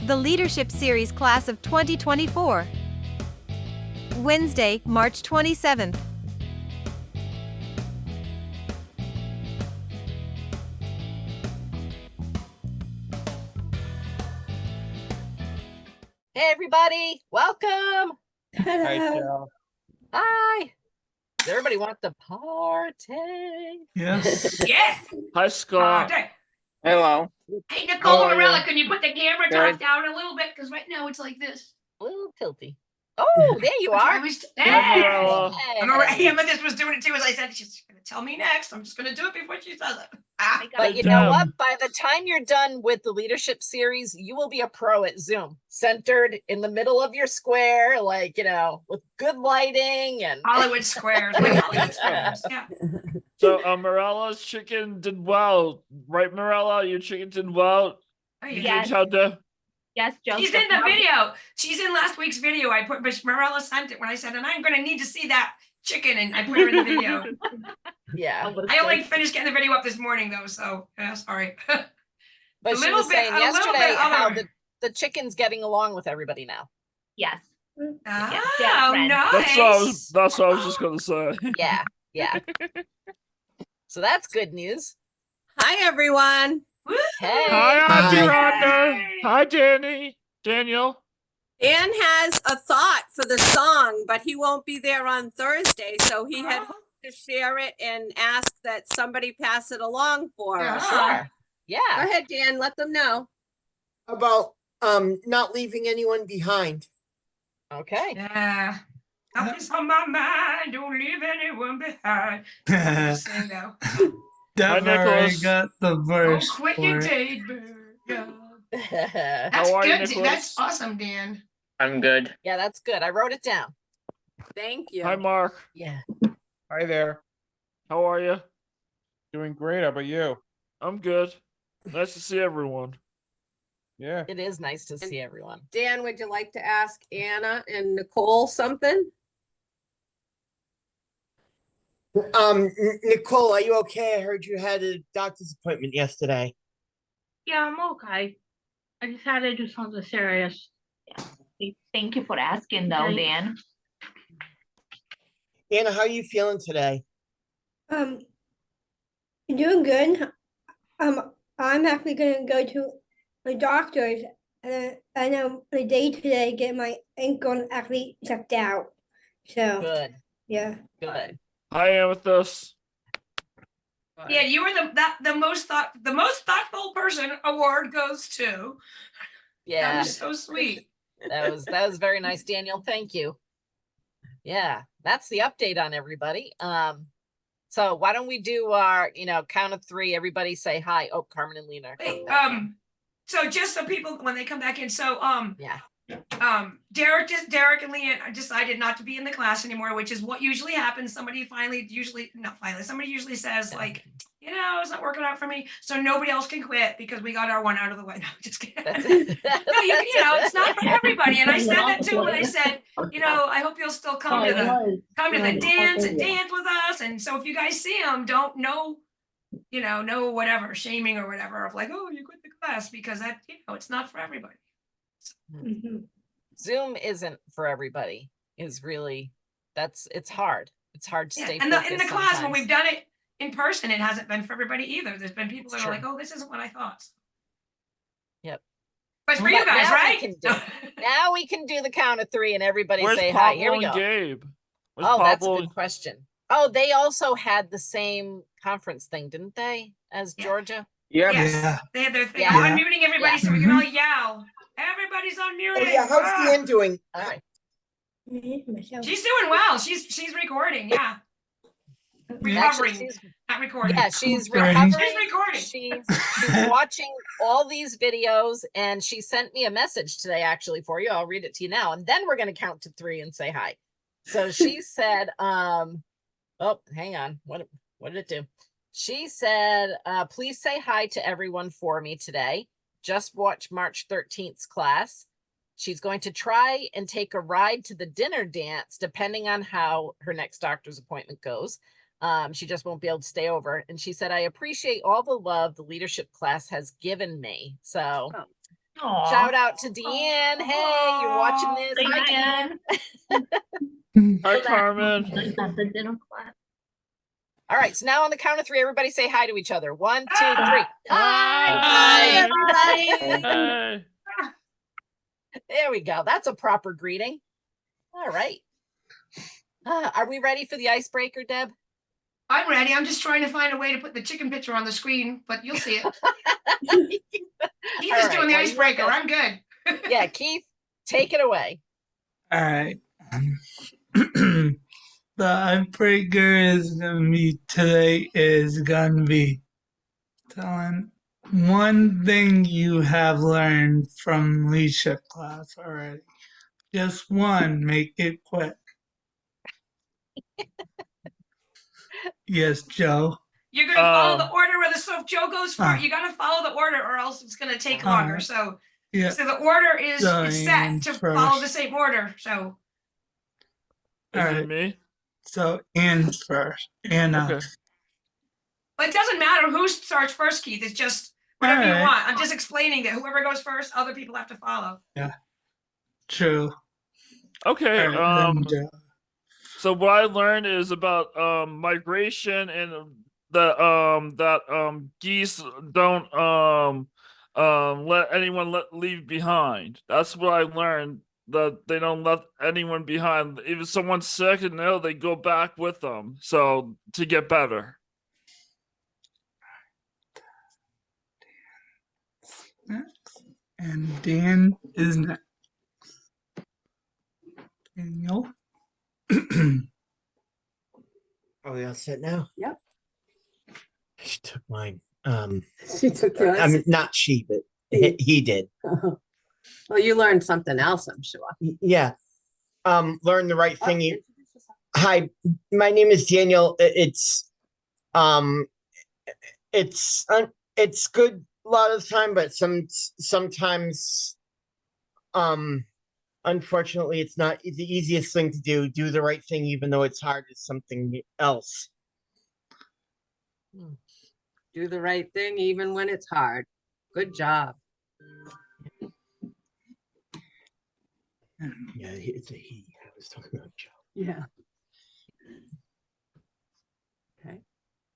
The Leadership Series Class of 2024. Wednesday, March 27th. Hey everybody, welcome. Hello. Hi, Joe. Hi. Does everybody want to party? Yes. Yes. Hi, Scott. Hello. Hey, Nicole How are Morella, you? can you put the camera Good. top down a little bit? Because right now it's like this. A little tilty. Oh, there you I are. was, Hi, hey! Morella. I'm already, Amethyst was doing it too, as I said, she's going to tell me next. I'm just going to do it before she says it. Ah. But you Hey, know Deb. what? By the time you're done with the leadership series, you will be a pro at Zoom, centered in the middle of your square, like, with good lighting and Hollywood Squares, like Hollywood Squares, yeah. So, Morella's chicken did well, right, Morella? Your chicken did well. Oh, You yeah. did how to. Yes, Joseph. She's in the video. She's in last week's video. I put, but Morella sent it when I said, and I'm going to need to see that chicken, and I put her in the video. yeah. I only finished getting the video up this morning, though, so, yeah, sorry. But A she little was saying bit- a little yesterday bit how other- the chicken's getting along with everybody now. Yes. Oh, friend. nice. That's what I was just gonna say. Yeah, yeah. So that's good news. Hi, everyone. Woo! Hey. Hi, Auntie Hi. Rhonda. Hi, Danny. Daniel. Dan has a thought for the song, but he won't be there on Thursday, so he had hoped to share it and ask that somebody pass it along for us. Yeah. Go Yeah. ahead, Dan, let them know. About not leaving anyone behind. Okay. Yeah. Nothing's on my mind. Don't leave anyone behind. Sing though. Definitely Nicholas. got the Don't verse quit for your it. day, bird. Yeah. Yeah, That's are you, good. Nicholas? That's awesome, Dan. I'm good. that's good. I wrote it down. Thank you. Hi, Mark. Yeah. Hi there. How are you? Doing great. How about you? I'm good. Nice to see everyone. Yeah. It is nice to see everyone. Dan, would you like to ask Anna and Nicole something? Nicole, are you okay? I heard you had a doctor's appointment yesterday. Yeah, I'm okay. I just had to do something serious. Thank you for asking, though, Okay. Dan. Anna, how are you feeling today? I'm doing good. I'm actually gonna go to the doctor's I know the day today get my ankle actually checked out. So Good, yeah. good. Hi, Amethyst. Yeah, you were the most thoughtful person award goes to. That Yeah, was so sweet. that was very nice, Daniel. Thank you. Yeah, that's the update on everybody. So why don't we do our, count of three, everybody say hi. Oh, Carmen and Lena. are Hey, coming back in. so just so people when they come back in, so Yeah, Derek and Leanne decided not to be in the class anymore, which is what usually happens. Somebody usually says like, it's not working out for me. So nobody else can quit because we got our one out of the way. No, just kidding. that's No, it's not for everybody. And I said that too when I said, I hope you'll still come to the dance and dance with us. And so if you guys see them, don't know whatever shaming or whatever of like, oh, you quit the class because that, it's not for everybody. Mhm. Zoom isn't for everybody. Is really it's hard. It's hard to Yeah, stay and focused in the class when sometimes. we've done it in person, it hasn't been for everybody either. There's been people It's that are like, true. oh, this isn't what I thought. Yep. But it's for But you guys, now we right? can do Now we can do the count of three and everybody Where's say Pablo hi. Here we and go. Gabe? Where's Oh, that's a Pablo? good question. Oh, they also had the same conference thing, didn't they, as Yeah. Georgia? Yep. Yes, Yeah. they had their thing. Yeah. I'm unmuting everybody Yeah. so we can all yell. Everybody's unmuted. Oh yeah, how's Dan doing? All right. Myself. She's doing well. She's recording. Yeah, Actually, recovering, not recording. yeah, she's Recording. recovering. She's recording. She's watching all these videos, and she sent me a message today actually for you. I'll read it to you now, and then we're going to count to three and say hi. So she said, oh, hang on. What did it do? She said, please say hi to everyone for me today. Just watch March 13th's class. She's going to try and take a ride to the dinner dance, depending on how her next doctor's appointment goes. She just won't be able to stay over. And she said, I appreciate all the love the leadership class has given me. So Aw. Shout out to Deanne. Hey, you're watching this. Thank Hi, Deanne. Hi, Carmen. All right, so now on the count of three, everybody say hi to each other. 1, 2, 3. Hi. everybody. Hey. There we go. That's a proper greeting. All right. Are we ready for the icebreaker, Deb? I'm ready. I'm just trying to find a way to put the chicken picture on the screen, but you'll see it. Keith All is right, doing the well, you icebreaker. want I'm good. Yeah, Keith, take it away. All right. The icebreaker is gonna be today is gonna be telling one thing you have learned from leadership class already. Just one. Make it quick. Yes, Joe. You're gonna follow the Um, order where so if Joe goes first, you gotta follow the order or else it's gonna take longer. Alright. So Yeah. so the order is So it's set Ian to follow the first. same order. So is Alright. it me? So Ian first. Anna. Okay. but it doesn't matter who starts first, Keith. It's just whatever you Alright. want. I'm just explaining that whoever goes first, other people have to follow. Yeah. True. Okay. Alright, then Joe. So what I learned is about migration and that geese don't let anyone leave behind. That's what I learned, that they don't let anyone behind. If someone's sick and ill, they go back with them, so to get better. Next. And Dan is next. Daniel. Are we all set now? Yep. She took mine. She took yours. I mean, not she, but he did. Well, you learned something else, I'm sure. Yeah. Learn the right thing. Hi, my name is Daniel. It's good a lot of the time, but sometimes unfortunately it's not the easiest thing to do. Do the right thing even though it's hard is something else. Do the right thing even when it's hard. Good job. Yeah, it's a he. I was talking about Joe. Yeah. Okay.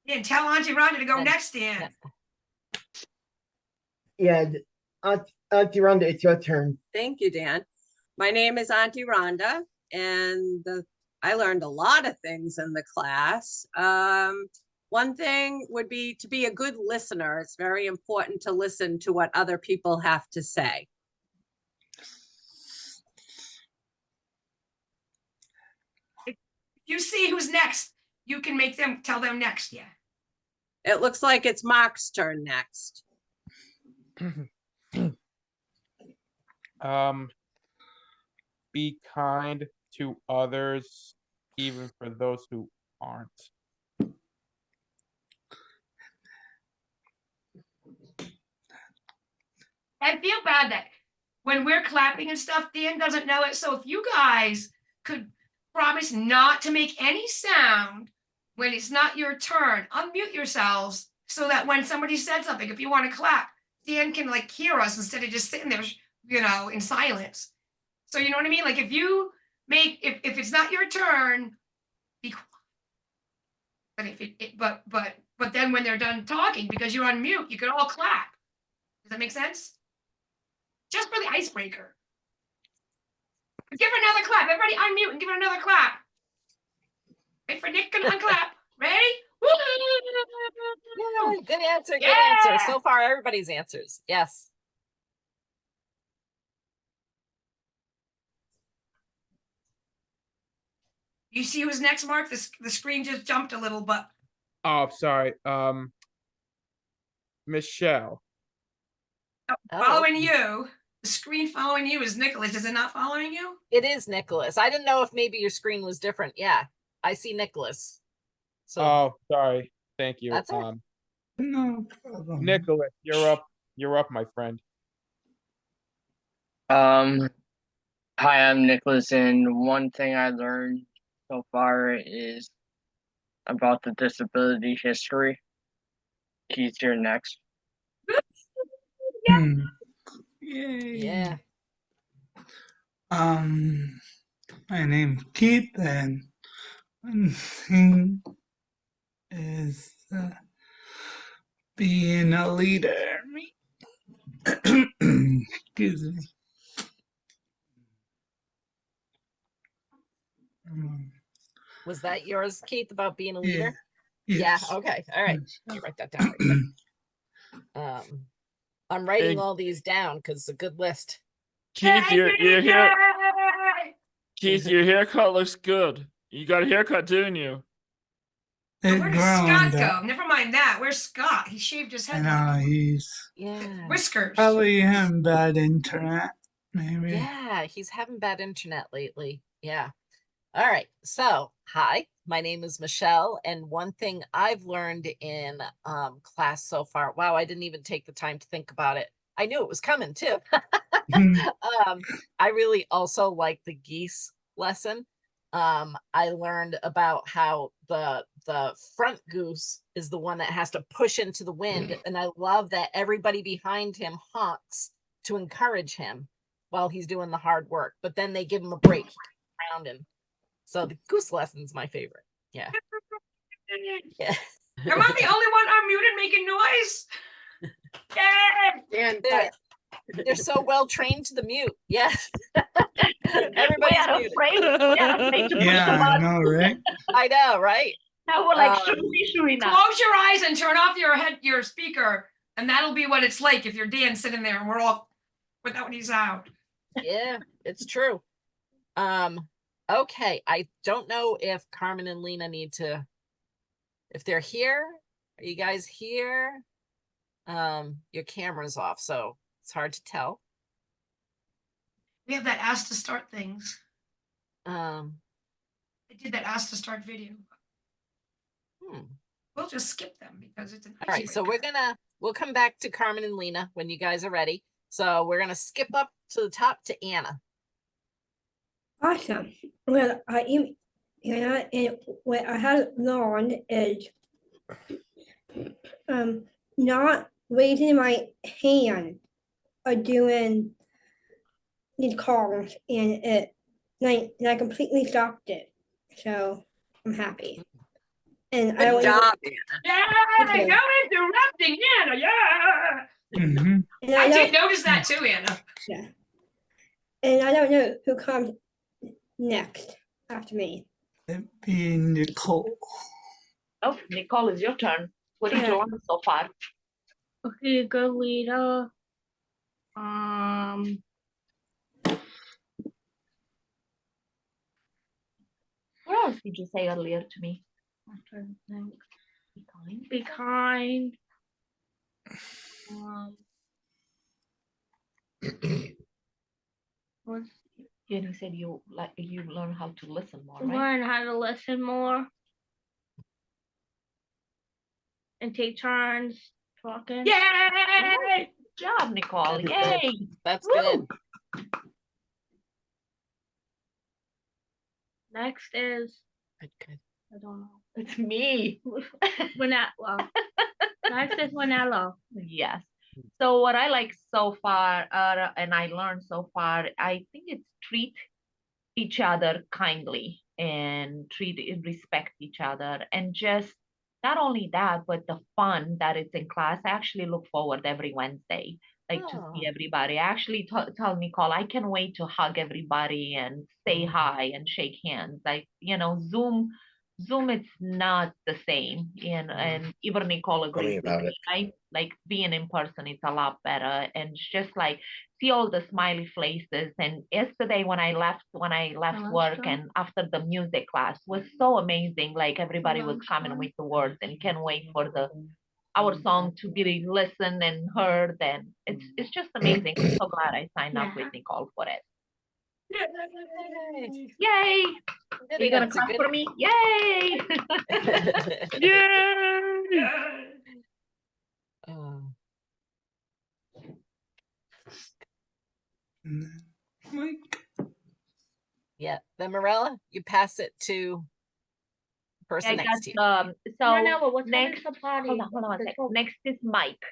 And tell Auntie Rhonda to go next, Dan. Yeah, Auntie Rhonda, it's your turn. Thank you, Dan. My name is Auntie Rhonda, and I learned a lot of things in the class. One thing would be to be a good listener. It's very important to listen to what other people have to say. If you see who's next, you can make them tell them next. Yeah. It looks like it's Mark's turn next. Be kind to others, even for those who aren't. I feel bad that when we're clapping and stuff, Dan doesn't know it. So if you guys could promise not to make any sound when it's not your turn, unmute yourselves so that when somebody said something, if you want to clap, Dan can like hear us instead of just sitting there, in silence. So you know what I mean? Like if you make, if it's not your turn, be quiet. But if but then when they're done talking, because you're on mute, you can all clap. Does that make sense? Just for the icebreaker. Give her another clap. Everybody unmute and give her another clap. Wait for Nick and unclap. Ready? Woo! Yeah, good answer. Good Yeah. answer. So far, everybody's answers. Yes. You see who's next, Mark? The screen just jumped a little, but Oh, sorry. Michelle. following you. The screen following you is Nicholas. Is it not following you? It is Nicholas. I didn't know if maybe your screen was different. Yeah, I see Nicholas. So Oh, sorry. Thank you. That's all right. No problem. Nicholas, you're up. You're up, my friend. Hi, I'm Nicholas, and one thing I learned so far is about the disability history. Keith, you're next. Yay. Yeah. My name's Keith, and one thing is being a leader. Excuse me. Was that yours, Keith, about being a Yeah. leader? Yes. Yeah. Okay. All right. Let me write that down right quick. I'm writing Hey. all these down because it's a good list. Keith, your hair, Yay! Keith, your haircut looks good. You got a haircut, didn't you? It Where does Scott go? Never mind that. Where's Scott? He shaved his I head. know, Like he's Yeah. whiskers. probably having bad internet, maybe. Yeah, he's having bad internet lately. Yeah. All right. So, hi, my name is Michelle, and one thing I've learned in class so far. Wow, I didn't even take the time to think about it. I knew it was coming too. I really also like the geese lesson. I learned about how the front goose is the one that has to push into the wind, and I love that everybody behind him honks to encourage him while he's doing the hard work, but then they give him a break around him. So the goose lesson's my favorite. Yeah. Yeah. Am I the only one unmuted making noise? Yeah. And they're so well trained to the mute. Yes. We Everybody's are muted. afraid. We are afraid to push the Yeah, I button. know, right? I know, right? Now we're like, Um, should we not? Close your eyes and turn off your speaker, and that'll be what it's like if you're Dan sitting there and we're all without any sound. Yeah, it's true. Okay, I don't know if Carmen and Lena need to, if they're here. Are you guys here? Your camera's off, so it's hard to tell. We have that ask to start things. Um, I did that ask to start video. hmm. We'll just skip them because it's an All right, so we'll come back to Carmen and Lena when you guys are ready. So we're gonna skip up to the top to Anna. Awesome. Well, and what I have learned is not raising my hand or doing these calls, and I completely stopped it. So I'm happy. And I Good was, job, Yeah, Okay. no interrupting, Anna. Yeah. Mm-hmm. and I don't- did notice that too, Anna. Yeah. And I don't know who comes next after me. It'd be Nicole. Oh, Nicole, it's your turn. What did you learn so far? Okay, good leader. What else did you say earlier to me? I'm trying to think. Be kind. Be kind. What's You said you learn how to listen more, right? learn how to listen more and take turns talking. Yay! Good job, Nicole. That's Yay! good. That's Woo! good. Next is Good. I don't know. It's me. Vanilla. Next is Vanilla. Yes. So what I like so far, and I learned so far, I think it's treat each other kindly and respect each other, and just not only that, but the fun that it's in class. I actually look forward every Wednesday, like to see Oh. everybody. I actually tell Nicole I can wait to hug everybody and say hi and shake hands. Like, Zoom, it's not the same. And even Nicole agrees with me. I like being in person, it's a lot better. And it's just like see all the smiley faces. And yesterday when I left work and after the music class was so amazing. Like everybody was coming with the words and can't wait for our song to be listened and heard. And it's just amazing. I'm so glad I signed up with Nicole for it. Yay. Yay! Are you gonna That's a clap good- for me? Yay! Yay! And then Mike. Yeah, then Morella, you pass it to the person I next to you. got so Vanilla, what's next. the party? Hold on one second. Next is Mike.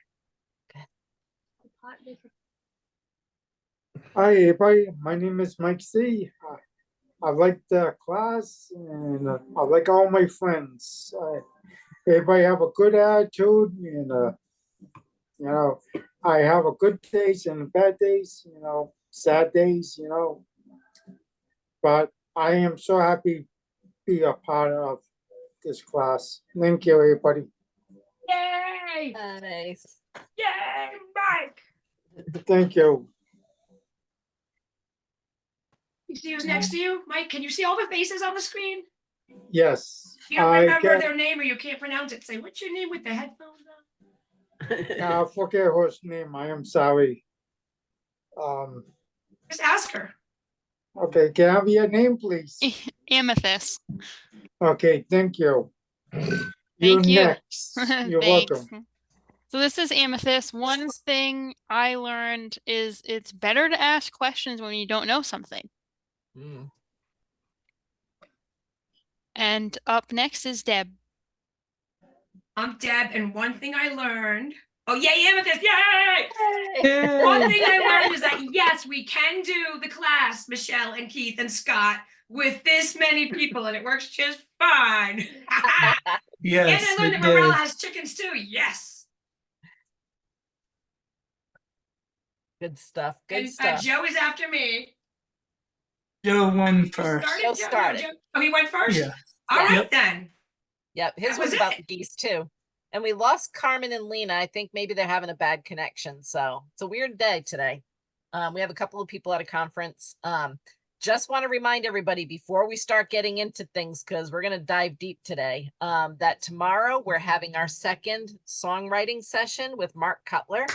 Hi, everybody. My name is Mike C. I like the class and I like all my friends. Everybody have a good attitude and, you know, I have a good days and bad days, sad days, but I am so happy to be a part of this class. Thank you, everybody. Yay! Nice. Yay, Mike! Thank you. You see who's next to you? Mike, can you see all the faces on the screen? Yes. You don't I remember get, their name or you can't pronounce it. Say, what's your name with the headphones on? I forget her name. I am sorry. Just ask her. Okay, can I have your name, please? Amethyst. Okay, thank you. Thank you. Next. You're Thanks. welcome. So this is Amethyst. One thing I learned is it's better to ask questions when you don't know something. And up next is Deb. I'm Deb, and one thing I learned. Oh, yay, Amethyst! Yay! One thing I learned is that yes, we can do the class, Michelle and Keith and Scott, with this many people, and it works just fine. Yes, and I learned it that Morella did. has chickens too. Yes. Good stuff. Good And stuff. Joe is after me. Joe won first. Joe started. Oh, he went first? Yeah. All right, Yep. then. Yep, his That was was about it. the geese too. And we lost Carmen and Lena. I think maybe they're having a bad connection. So it's a weird day today. We have a couple of people at a conference. Just want to remind everybody before we start getting into things, because we're going to dive deep today, that tomorrow we're having our second songwriting session with Mark Cutler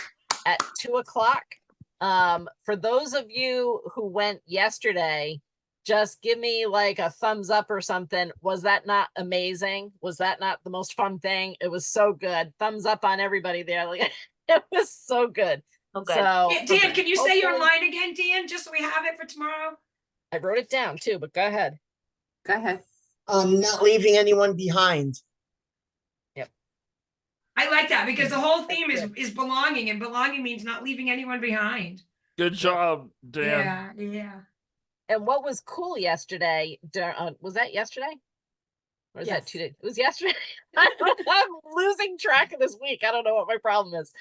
at 2:00. For those of you who went yesterday, just give me like a thumbs up or something. Was that not amazing? Was that not the most fun thing? It was so good. Thumbs up on everybody there. Like, it was so good. Okay. So Dan, can you say your hopefully- line again, Dan, just so we have it for tomorrow? I wrote it down too, but go ahead. Go ahead. Not leaving anyone behind. I like that because the whole theme That's is belonging, and belonging means not leaving anyone behind. Good job, Dan. Yeah. And what was cool yesterday, was that yesterday? Or is that Yes. 2 days? It was yesterday. I'm losing track of this week. I don't know what my problem is.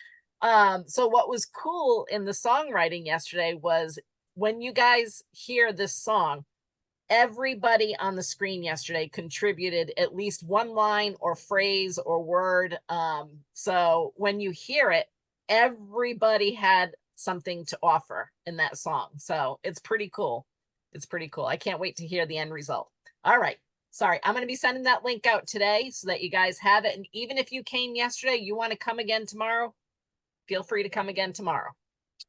So what was cool in the songwriting yesterday was when you guys hear this song, everybody on the screen yesterday contributed at least one line or phrase or word. So when you hear it, everybody had something to offer in that song. So it's pretty cool. It's pretty cool. I can't wait to hear the end result. All right. Sorry, I'm going to be sending that link out today so that you guys have it. And even if you came yesterday, you want to come again tomorrow, feel free to come again tomorrow.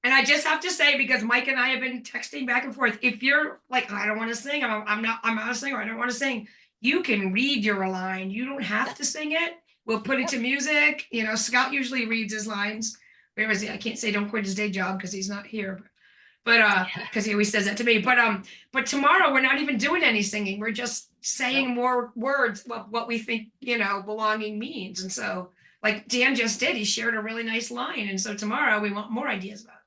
And I just have to say, because Mike and I have been texting back and forth, if you're like, I don't want to sing, I'm not a singer, I don't want to sing, you can read your line. You don't have to sing it. We'll put it to music. You know, Scott usually reads his lines. Where is he? I can't say don't quit his day job because he's not here. But because he always says that to me. But tomorrow we're not even doing any singing. We're just saying more words, what we think, belonging means. And so, like Dan just did, he shared a really nice line. And so tomorrow we want more ideas about it.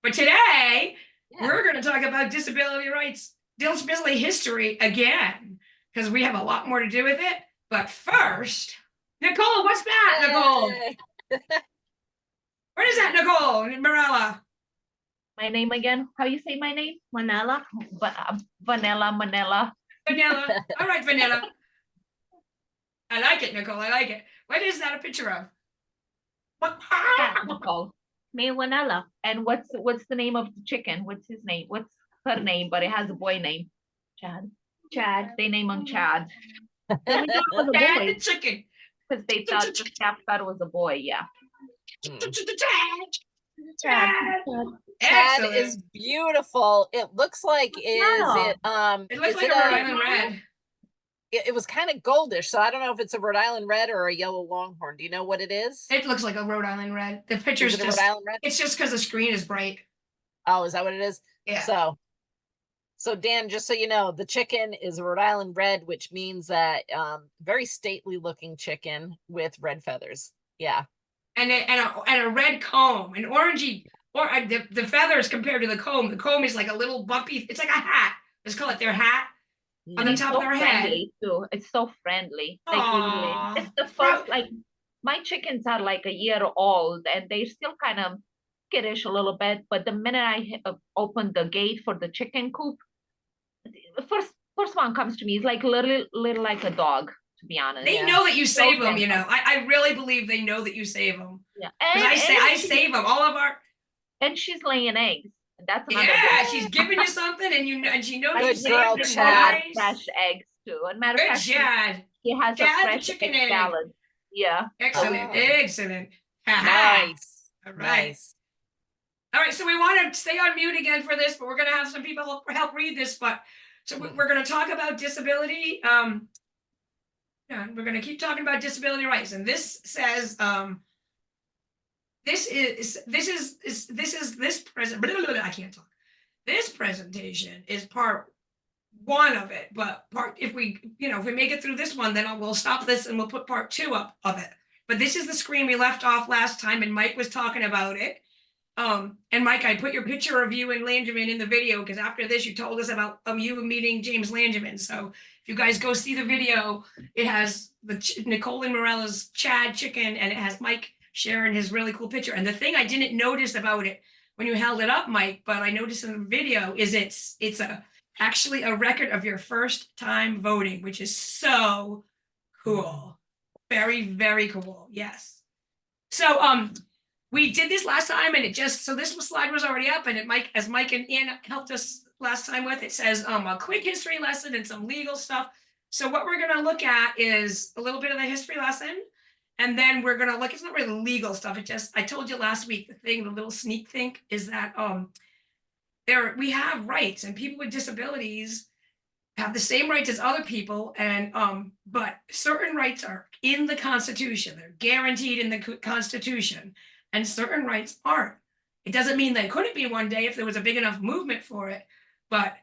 But today we're going to talk about disability rights, disability history again, because we have a lot more to do with it. But first, Nicole, what's that, Nicole? What is that, Nicole? Morella. My name again? How you say my name? Manila? Vanilla, Manila. Vanilla. All right, Vanilla. I like it, Nicole. I like it. What is that a picture of? Cat, Nicole. Me Vanilla. And what's the name of the chicken? What's his name? What's her name? But it has a boy name. Chad. Chad. They name him Chad. Then we knew it was a Chad boy. the chicken. Because they thought the staff thought it was a boy. Yeah. Chad. Chad Excellent. is beautiful. It looks like Yeah. It looks is like it a Rhode Island red. It was kind of goldish, so I don't know if it's a Rhode Island red or a yellow longhorn. Do you know what it is? It looks like a Rhode Island red. The picture's Is it a just, Rhode Island red? it's just because the screen is bright. Oh, is that what it is? Yeah. So Dan, just so you know, the chicken is a Rhode Island red, which means that very stately looking chicken with red feathers. Yeah. And a red comb, an orangey or the feathers compared to the comb. The comb is like a little bumpy. It's like a hat. Let's call it their hat on the It's top so of their head. friendly too. It's so friendly. Like literally, it's Aw. the first like my chickens are like a year old and they're still kind of skittish a little bit. But the minute I open the gate for the chicken coop, the first one comes to me. It's like little like a dog, to be honest. They Yeah. know that you So save them, you gentle. know. I really believe they know that you save them. Yeah, Because I save them. All of our and she's laying eggs. That's another yeah, good she's giving you something, and you know, and she knows you Good saved girl, them Chad. nice. fresh eggs too. And matter of Good fact, Chad. she has Chad a the fresh chicken egg egg. salad. Yeah. Excellent, Oh. excellent. Ha-ha. Nice. All right. Nice. All right, so we want to stay on mute again for this, but we're going to have some people help read this. But so we're going to talk about disability. Yeah, we're going to keep talking about disability rights, and this says this present. I can't talk. This presentation is part one of it, but if we make it through this one, then we'll stop this and we'll put part two up of it. But this is the screen we left off last time, and Mike was talking about it. And Mike, I put your picture of you and Langevin in the video because after this, you told us about you meeting James Langevin. So if you guys go see the video, it has Nicole and Morella's Chad chicken, and it has Mike sharing his really cool picture. And the thing I didn't notice about it when you held it up, Mike, but I noticed in the video is it's actually a record of your first time voting, which is so cool. Very, very cool. Yes. So we did this last time, and so this slide was already up, and as Mike and Ann helped us last time with, it says a quick history lesson and some legal stuff. So what we're gonna look at is a little bit of the history lesson, and then we're gonna look, it's not really legal stuff, I told you last week, the little sneak think is that we have rights, and people with disabilities have the same rights as other people, and but certain rights are in the Constitution. They're guaranteed in the Constitution, and certain rights aren't. It doesn't mean they couldn't be one day if there was a big enough movement for it, but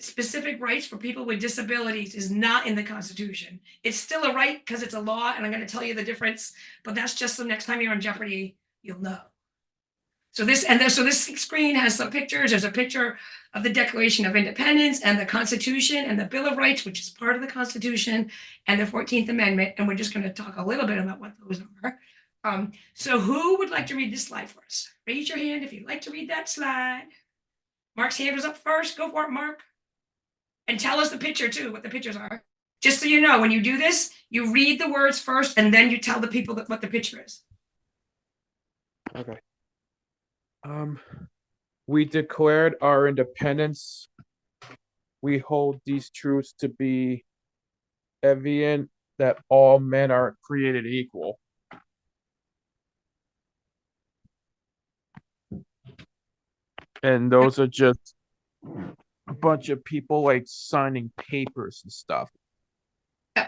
specific rights for people with disabilities is not in the Constitution. It's still a right because it's a law, and I'm going to tell you the difference, but that's just the next time you're on Jeopardy, you'll know. So this screen has some pictures. There's a picture of the Declaration of Independence and the Constitution and the Bill of Rights, which is part of the Constitution, and the 14th Amendment. And we're just going to talk a little bit about what those are. So who would like to read this slide for us? Raise your hand if you'd like to read that slide. Mark's hand was up first. Go for it, Mark. And tell us the picture too, what the pictures are. Just so you know, when you do this, you read the words first, and then you tell the people what the picture is. Okay. We declared our independence. We hold these truths to be evident that all men are created equal. And those are just a bunch of people like signing papers and stuff.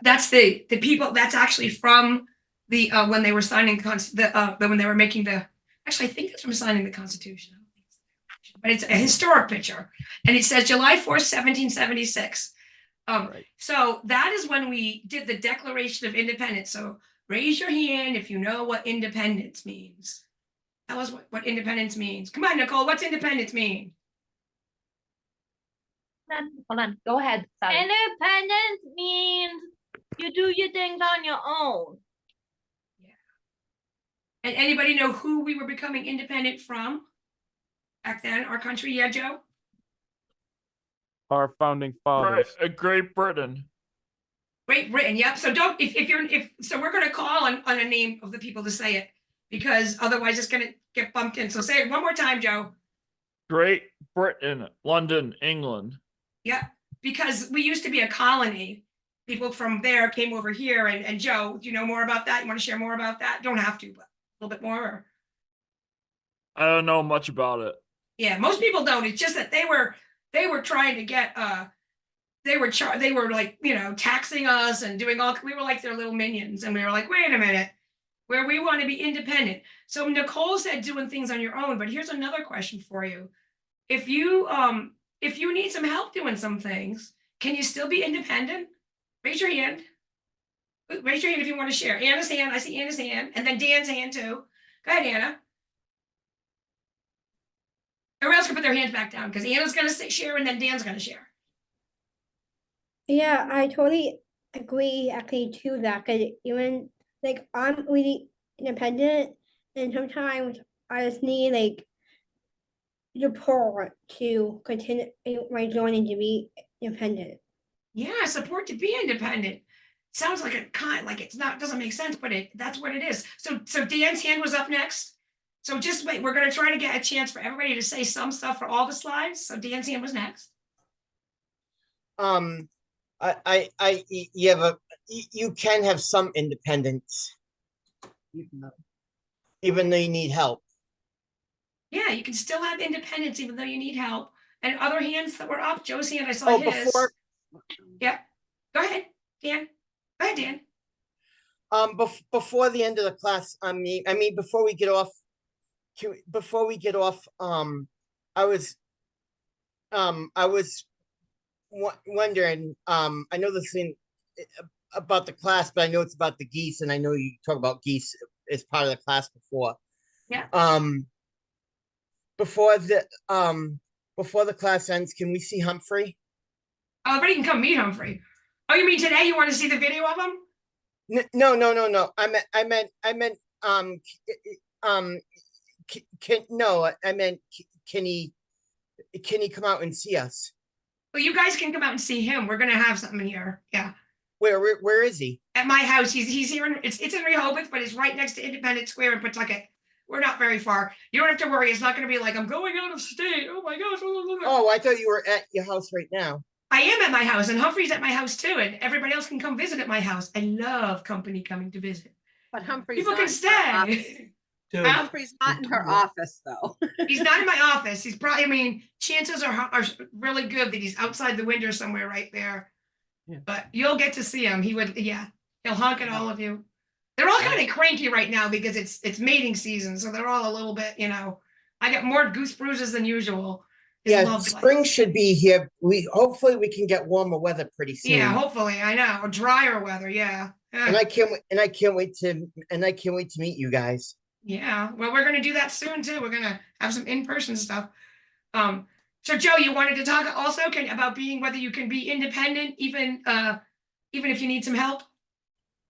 That's the people. That's actually from the when they were signing when they were making the. Actually, I think it's from signing the Constitution. But it's a historic picture, and it says July 4th, 1776. Right. So that is when we did the Declaration of Independence. So raise your hand if you know what independence means. Tell us what independence means. Come on, Nicole. What's independence mean? Hold on. Go ahead. Sorry. Independence means you do your things on your own. Yeah. And anybody know who we were becoming independent from back then? Our country, yeah, Joe? Our founding fathers. Right, Great Britain. Great Britain, yep. So so we're gonna call on a name of the people to say it, because otherwise it's gonna get bumped in. So say it one more time, Joe. Great Britain, London, England. Yeah, because we used to be a colony. People from there came over here, and Joe, do you know more about that? You want to share more about that? Don't have to, but a little bit more. Or... I don't know much about it. Yeah, most people don't. It's just that they were trying to get they were like, taxing us and doing we were like their little minions, and we were like, wait a minute, where we want to be independent. So Nicole said doing things on your own, but here's another question for you. If you need some help doing some things, can you still be independent? Raise your hand. Raise your hand if you want to share. Anna's hand, I see Anna's hand, and then Dan's hand too. Go ahead, Anna. their hands back down because Anna's gonna share and then Dan's gonna share. Yeah, I totally agree actually to that, because even like I'm really independent and sometimes I just need like support to continue my journey to be independent. Yeah, support to be independent. Sounds like a kind, like it's not, doesn't make sense, but that's what it is. So Dan's hand was up next. So just wait, we're gonna try to get a chance for everybody to say some stuff for all the slides. So Dan's hand was next. Yeah, but you can have some independence, even though you need help. Yeah, you can still have independence even though you need help. And other hands that were up, Joe's hand, I saw his. Before, Yeah, go ahead, Dan. Go ahead, Dan. before the end of the class, I mean, before we get off, I was wondering, I know the thing about the class, but I know it's about the geese, and I know you talk about geese as part of the class before. Yeah. Before the class ends, can we see Humphrey? Oh, everybody can come meet Humphrey. Oh, you mean today you want to see the video of him? No. I meant, can he come out and see us? Well, you guys can come out and see him. We're gonna have something here. Yeah. Where is he? At my house. He's here in it's in Rehoboth, but it's right next to Independence Square in Pawtucket. We're not very far. You don't have to worry. It's not gonna be like I'm going out of state. Oh my gosh. Oh, I thought you were at your house right now. I am at my house, and Humphrey's at my house too, and everybody else can come visit at my house. I love company coming to visit. But Humphrey's People not can in her office. stay. Humphrey's not in her office though. He's not in my office. He's probably, I mean, chances are really good that he's outside the window somewhere right there. Yeah. But you'll get to see him. He would, yeah, he'll honk at all of you. They're all kind of cranky right now because it's mating season, so they're all a little bit, you know. I got more goose bruises than usual. His Yeah, love spring life. should be here. Hopefully we can get warmer weather pretty soon. Yeah, hopefully, I know, or drier weather. Yeah. And I can't wait to meet you guys. Yeah, well, we're gonna do that soon too. We're gonna have some in-person stuff. So Joe, you wanted to talk also about being whether you can be independent, even if you need some help.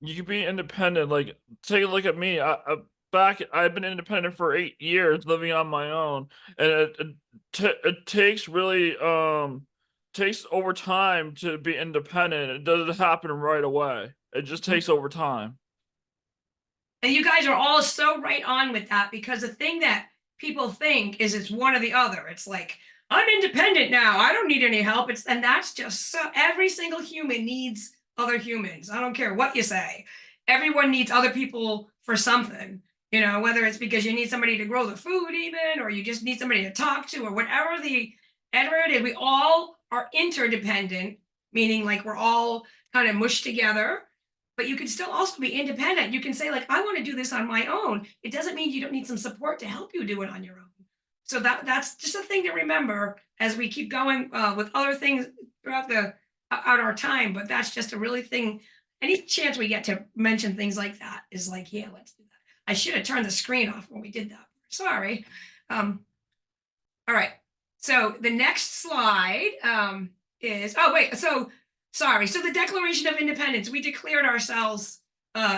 You can be independent. Like, take a look at me. I've been independent for 8 years, living on my own, and it takes really takes over time to be independent. It doesn't happen right away. It just takes over time. And you guys are all so right on with that, because the thing that people think is it's one or the other. It's like, I'm independent now. I don't need any help. And that's just so, every single human needs other humans. I don't care what you say. Everyone needs other people for something, you know, whether it's because you need somebody to grow the food even, or you just need somebody to talk to, or whatever it is. We all are interdependent, meaning like we're all kind of mushed together. But you can still also be independent. You can say like, I want to do this on my own. It doesn't mean you don't need some support to help you do it on your own. So that's just a thing to remember as we keep going with other things throughout our time. But that's just a really thing. Any chance we get to mention things like that is like, yeah, let's do that. I should have turned the screen off when we did that. Sorry. All right. So the next slide is, oh wait, sorry. So the Declaration of Independence, we declared ourselves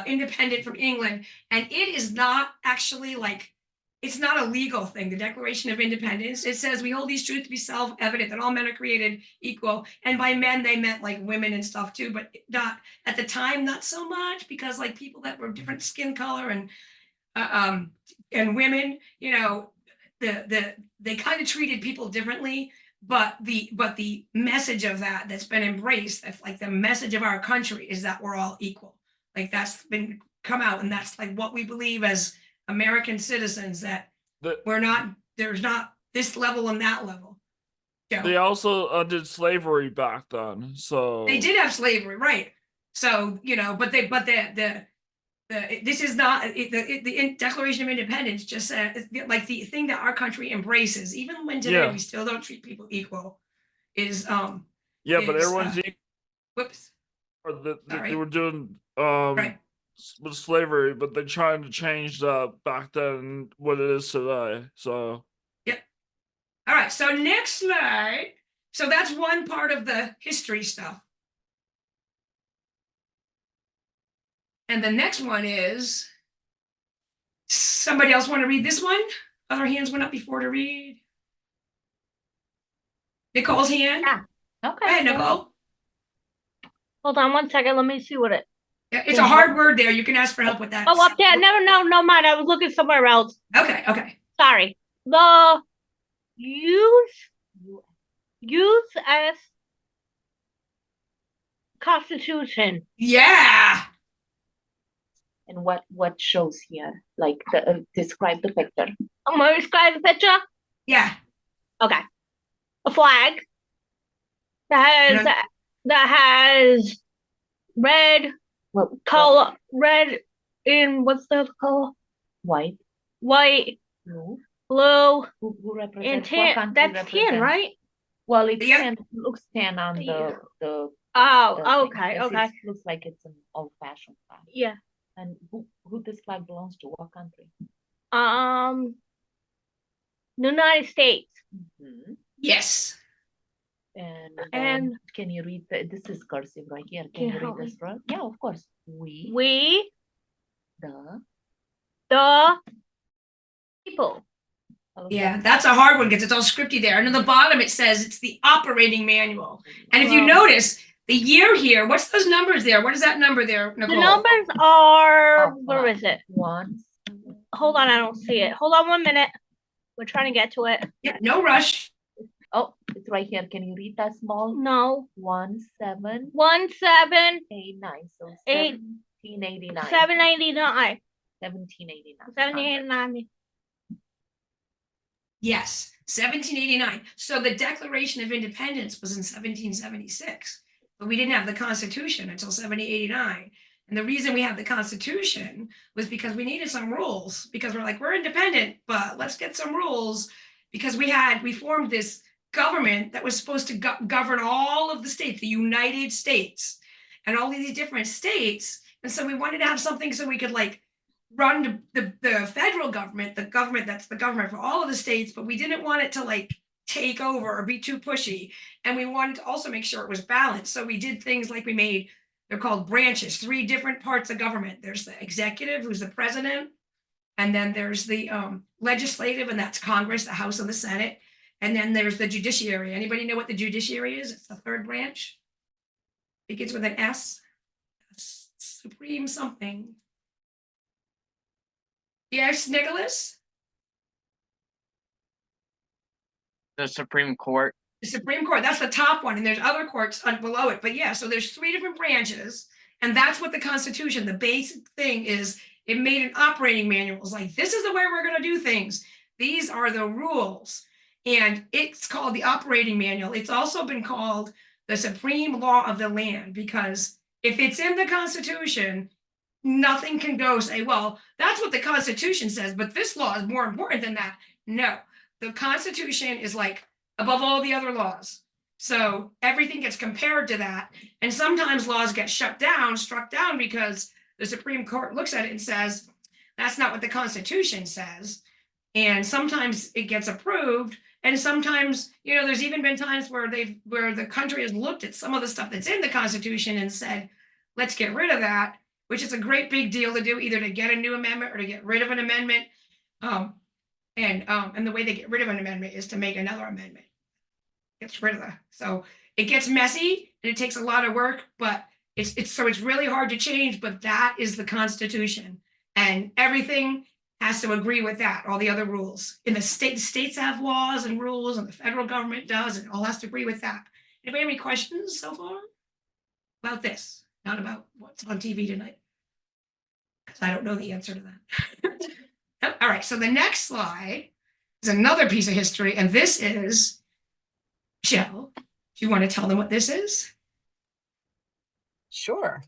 independent from England, and it is not actually like, it's not a legal thing. The Declaration of Independence, it says we hold these truths to be self-evident that all men are created equal. And by men, they meant like women and stuff too, but not at the time, not so much, because like people that were different skin color and women, you know, they kind of treated people differently. But the message of that's been embraced, that's like the message of our country, is that we're all equal. Like that's been come out, and that's like what we believe as American citizens, that there's not this level and that level. So, they also did slavery back then, so they did have slavery, right? So you know, but this is not the Declaration of Independence. Just like the thing that our country embraces, even when today we still don't treat people equal, is yeah, but everyone's equal. Whoops. Or they were doing with slavery, but they're trying to change that back then what it is today. So yep. All right, so next slide. So that's one part of the history stuff. And the next one is, somebody else want to read this one? Other hands went up before to read. Nicole's hand? Yeah. Go Okay. ahead, Nicole. Hold on 1 second. Let me see what it. Yeah, it's a hard word there. You can ask for help with that. Oh, up there. Never. No, mind. I was looking somewhere else. Okay, okay. Sorry. The U.S. Constitution. Yeah. And what shows here? Like describe the picture. I'm gonna describe the picture. Yeah. Okay. A flag that has red color, red in what's the color? White. White, Blue. blue, Who and represents what tan. country That's tan, represents? right? Well, it's Yeah. tan. It looks tan on the Oh, thing. okay, Yes, okay. it looks like it's an old-fashioned flag. Yeah. And who this flag belongs to? What country? The United States. Mhm. Yes. And can you read this is cursive right here. Can you read this, right? Yeah, of course. We The people. Yeah, that's a hard one because it's all scripty there. And on the bottom it says it's the operating manual. And if you notice the year here, what's those numbers there? What is that number there, Nicole? The numbers are, Oh, where is it? 1. Hold on, I don't see it. Hold on 1 minute. We're trying to get to it. Yeah, no rush. Oh, it's right here. Can you read that small? No. 1789. 1789. So 1789. 789. 1789. 789. Yes, 1789. So the Declaration of Independence was in 1776, but we didn't have the Constitution until 1789. And the reason we have the Constitution was because we needed some rules, because we're like, we're independent, but let's get some rules, because we formed this government that was supposed to govern all of the states, the United States, and all of these different states. And so we wanted to have something so we could like run the federal government, the government that's the government for all of the states, but we didn't want it to like take over or be too pushy. And we wanted to also make sure it was balanced. So we did things like they're called branches, 3 different parts of government. There's the executive, who's the president. And then there's the legislative, and that's Congress, the House and the Senate. And then there's the judiciary. Anybody know what the judiciary is? It's the 3rd branch. Begins with an S. Supreme something. Yes, Nicholas? The Supreme Court. The Supreme Court, that's the top one, and there's other courts below it. But yeah, so there's 3 different branches, and that's what the Constitution, the basic thing is, it made an operating manual. It's like, this is the way we're going to do things. These are the rules. And it's called the operating manual. It's also been called the supreme law of the land, because if it's in the Constitution, nothing can go say, well, that's what the Constitution says, but this law is more important than that. No, the Constitution is like above all the other laws. So everything gets compared to that. And sometimes laws get struck down because the Supreme Court looks at it and says, that's not what the Constitution says. And sometimes it gets approved. And sometimes, there's even been times where the country has looked at some of the stuff that's in the Constitution and said, let's get rid of that, which is a great big deal to do, either to get a new amendment or to get rid of an amendment. And the way they get rid of an amendment is to make another amendment. Gets rid of that. So it gets messy and it takes a lot of work, but it's really hard to change, but that is the Constitution. And everything has to agree with that, all the other rules. In the states have laws and rules, and the federal government does, and it all has to agree with that. Anybody have any questions so far about this? Not about what's on TV tonight, because I don't know the answer to that. All right, so the next slide is another piece of history, and this is, Michelle, do you want to tell them what this is? Sure.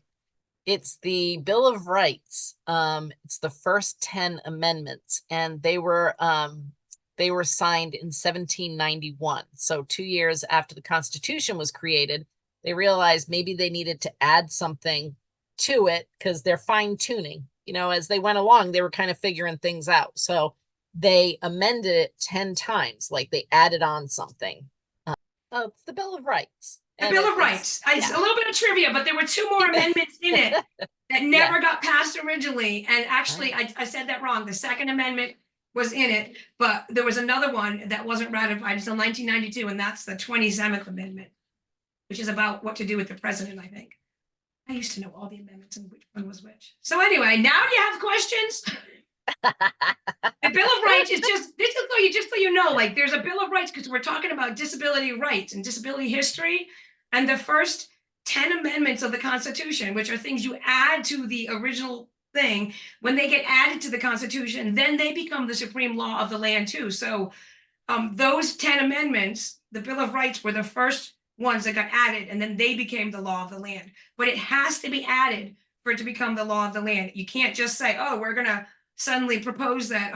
It's the Bill of Rights. It's the first 10 amendments, and they were signed in 1791. So 2 years after the Constitution was created, they realized maybe they needed to add something to it because they're fine tuning. As they went along, they were kind of figuring things out. So they amended it 10 times, like they added on something. Oh, it's the Bill of Rights. The And Bill of it's- Rights. It's yeah. a little bit of trivia, but there were 2 more amendments in it that never Yeah. got passed originally. And actually, I said that wrong. The Second Amendment was in it, but there was another one that wasn't ratified until 1992, and that's the 27th Amendment, which is about what to do with the president, I think. I used to know all the amendments and which one was which. So anyway, now do you have questions? The Bill of Rights is just so you know, like there's a Bill of Rights because we're talking about disability rights and disability history, and the first 10 amendments of the Constitution, which are things you add to the original thing, when they get added to the Constitution, then they become the supreme law of the land too. So those 10 amendments, the Bill of Rights were the first ones that got added, and then they became the law of the land. But it has to be added for it to become the law of the land. You can't just say, oh, we're gonna suddenly propose that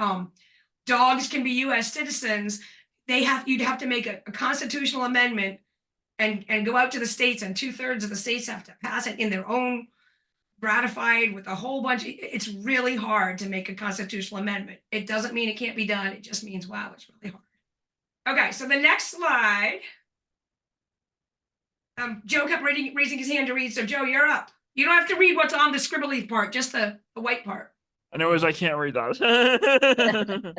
dogs can be US citizens. You'd have to make a constitutional amendment and go out to the states, and 2/3 of the states have to pass it in their own, ratified with a whole bunch. It's really hard to make a constitutional amendment. It doesn't mean it can't be done. It just means, wow, it's really hard. Okay, so the next slide. Joe kept raising his hand to read, so Joe, you're up. You don't have to read what's on the scribbly part, just the white part. Anyways, I can't read that.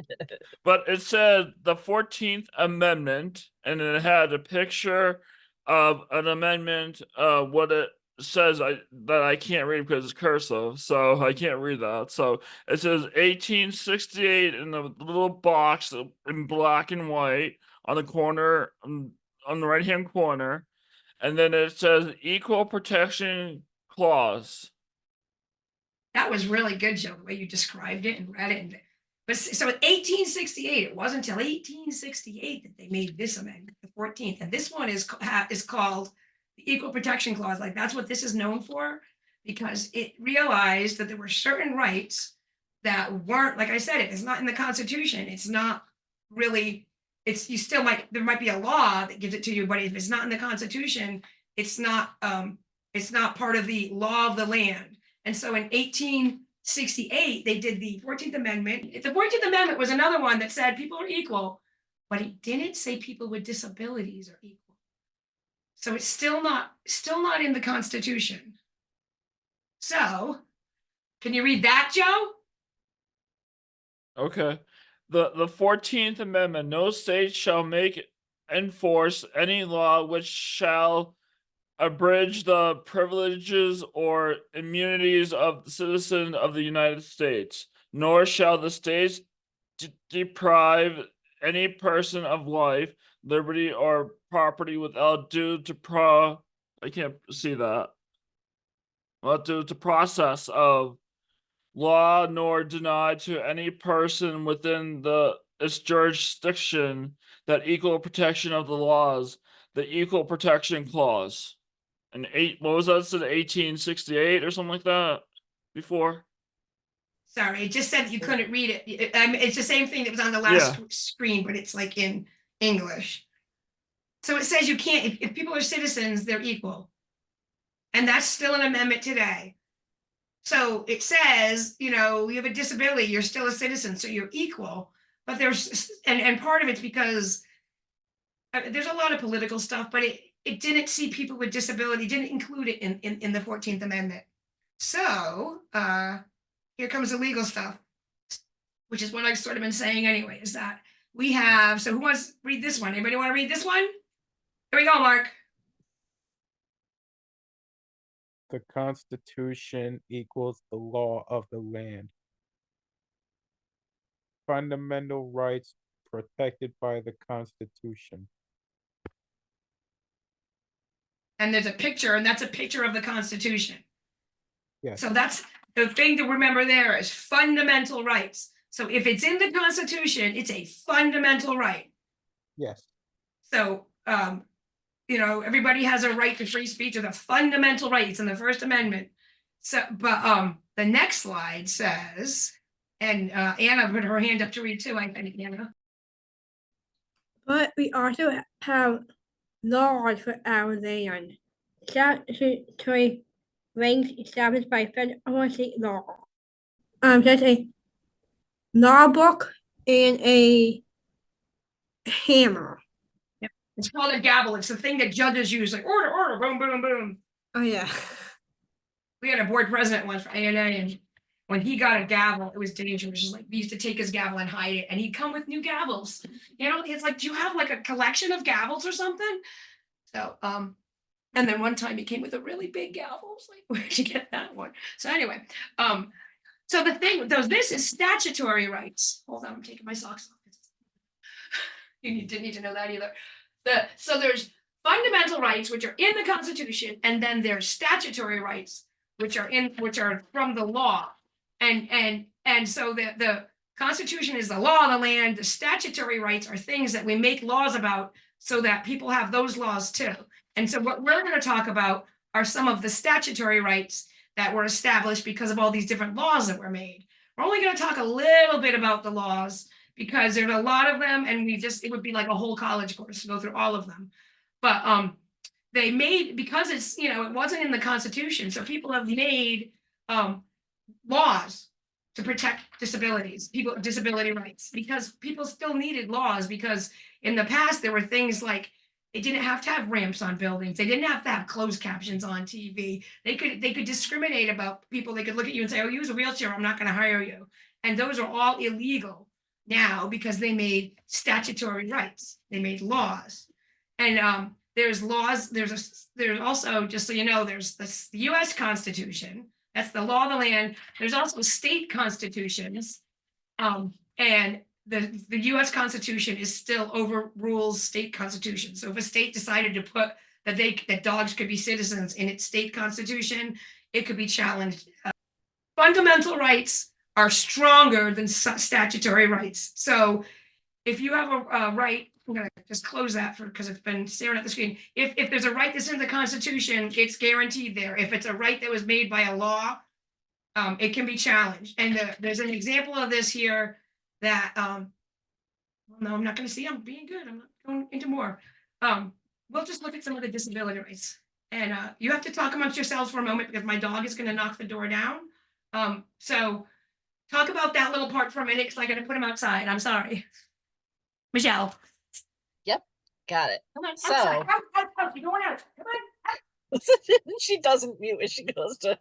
But it said the 14th Amendment, and it had a picture of an amendment. What it says that I can't read because it's cursive, so I can't read that. So it says 1868 in the little box in black and white on the corner, on the right-hand corner, and then it says Equal Protection Clause. That was really good, Joe, the way you described it and read it. But so in 1868, it wasn't until 1868 that they made this amendment, the 14th. And this one is called the Equal Protection Clause. Like that's what this is known for, because it realized that there were certain rights that weren't, like I said, it's not in the Constitution. It's not really, there might be a law that gives it to you, but if it's not in the Constitution, it's not part of the law of the land. And so in 1868, they did the 14th Amendment. The 14th Amendment was another one that said people are equal, but it didn't say people with disabilities are equal. So it's still not in the Constitution. So, can you read that, Joe? Okay. The 14th Amendment, no state shall make enforce any law which shall abridge the privileges or immunities of the citizen of the United States, nor shall the states deprive any person of life, liberty, or property without due to I can't see that. Without due to process of law, nor deny to any person within its jurisdiction that equal protection of the laws, the Equal Protection Clause. And what was that? Said 1868 or something like that before? Sorry, it just said you couldn't read it. It's the same thing that was on the last screen, but it's like in English. So it says you can't, if people are citizens, they're equal. And that's still an amendment today. So it says, you have a disability, you're still a citizen, so you're equal. But there's, and part of it's because there's a lot of political stuff, but it didn't see people with disability, didn't include it in the 14th Amendment. So here comes the legal stuff, which is what I've sort of been saying anyway, is that we have, so who wants to read this one? Anybody want to read this one? Here we go, Mark. The Constitution equals the law of the land. Fundamental rights protected by the Constitution. And there's a picture, and that's a picture of the Constitution. Yes. So that's the thing to remember there is fundamental rights. So if it's in the Constitution, it's a fundamental right. Yes. So, everybody has a right to free speech, or the fundamental rights in the First Amendment. So, but the next slide says, and Anna put her hand up to read too, I think, Anna. But we also have laws for our land. Statutory ranks established by federal or state law. There's a law book and a hammer. It's called a gavel. It's the thing that judges use, like order, order, boom, boom, boom. Oh yeah. We had a board president once for ANA, and when he got a gavel, it was dangerous. Just like we used to take his gavel and hide it, and he'd come with new gavels. You know, it's like, do you have like a collection of gavels or something? So, and then one time he came with a really big gavel. It's like, where'd you get that one? So anyway, so the thing with those, this is statutory rights. Hold on, I'm taking my socks off. You didn't need to know that either. So there's fundamental rights, which are in the Constitution, and then there's statutory rights, which are from the law. And so the Constitution is the law of the land. The statutory rights are things that we make laws about so that people have those laws too. And so what we're going to talk about are some of the statutory rights that were established because of all these different laws that were made. We're only going to talk a little bit about the laws because there's a lot of them, and it would be like a whole college course to go through all of them. But they made, because it's, it wasn't in the Constitution, so people have made laws to protect disability rights, because people still needed laws, because in the past there were things like they didn't have to have ramps on buildings, they didn't have to have closed captions on TV, they could discriminate about people. They could look at you and say, oh, you use a wheelchair, I'm not going to hire you. And those are all illegal now because they made statutory rights, they made laws. And there's laws, there's also, just so you know, there's the US Constitution, that's the law of the land. There's also state constitutions, and the US Constitution is still overrules state constitutions. So if a state decided to put that dogs could be citizens in its state constitution, it could be challenged. Fundamental rights are stronger than statutory rights. So if you have a right, I'm gonna just close that because it's been staring at the screen. If there's a right that's in the Constitution, it's guaranteed there. If it's a right that was made by a law, it can be challenged. And there's an example of this here that, no, I'm not gonna see, I'm being good, I'm not going into more. We'll just look at some of the disability rights. And you have to talk amongst yourselves for a moment because my dog is gonna knock the door down. So talk about that little part for a minute because I gotta put him outside, I'm sorry. Michelle. Yep, got it. Come on, So- outside, out, you're going out, come on. She doesn't mute when she goes to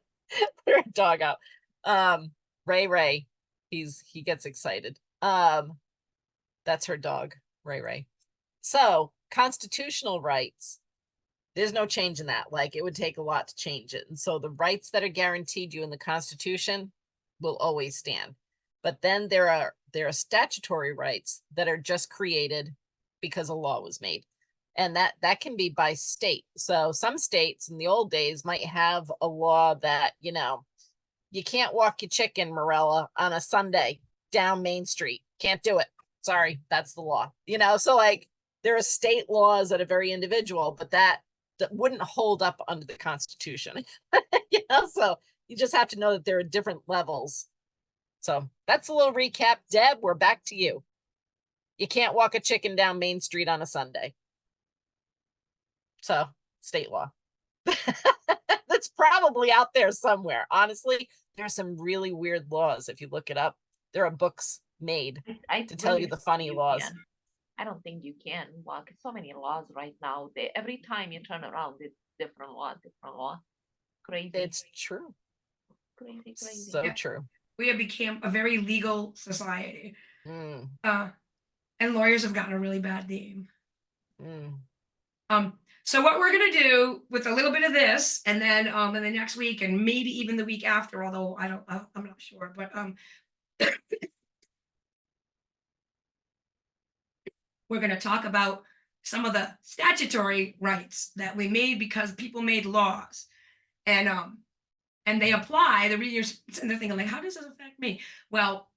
put her dog out. Ray, he gets excited. That's her dog, Ray. So constitutional rights, there's no change in that. Like, it would take a lot to change it. And so the rights that are guaranteed you in the Constitution will always stand. But then there are statutory rights that are just created because a law was made. And that can be by state. So some states in the old days might have a law that, you can't walk your chicken, Morella, on a Sunday down Main Street. Can't do it. Sorry, that's the law. So like there are state laws that are very individual, but that wouldn't hold up under the Constitution. So you just have to know that there are different levels. So that's a little recap. Deb, we're back to you. You can't walk a chicken down Main Street on a Sunday. So, state law. That's probably out there somewhere. Honestly, there are some really weird laws. If you look it up, there are books made to tell you the funny laws. Can. I don't think you can walk. So many laws right now. Every time you turn around, it's different law. Crazy. It's true. Crazy. So true. We have become a very legal society. Mm. And lawyers have gotten a really bad name. Mm. So what we're gonna do with a little bit of this, and then in the next week, and maybe even the week after, although I'm not sure, but we're gonna talk about some of the statutory rights that we made because people made laws, and they apply. The readers and they're thinking like, how does this affect me? Well,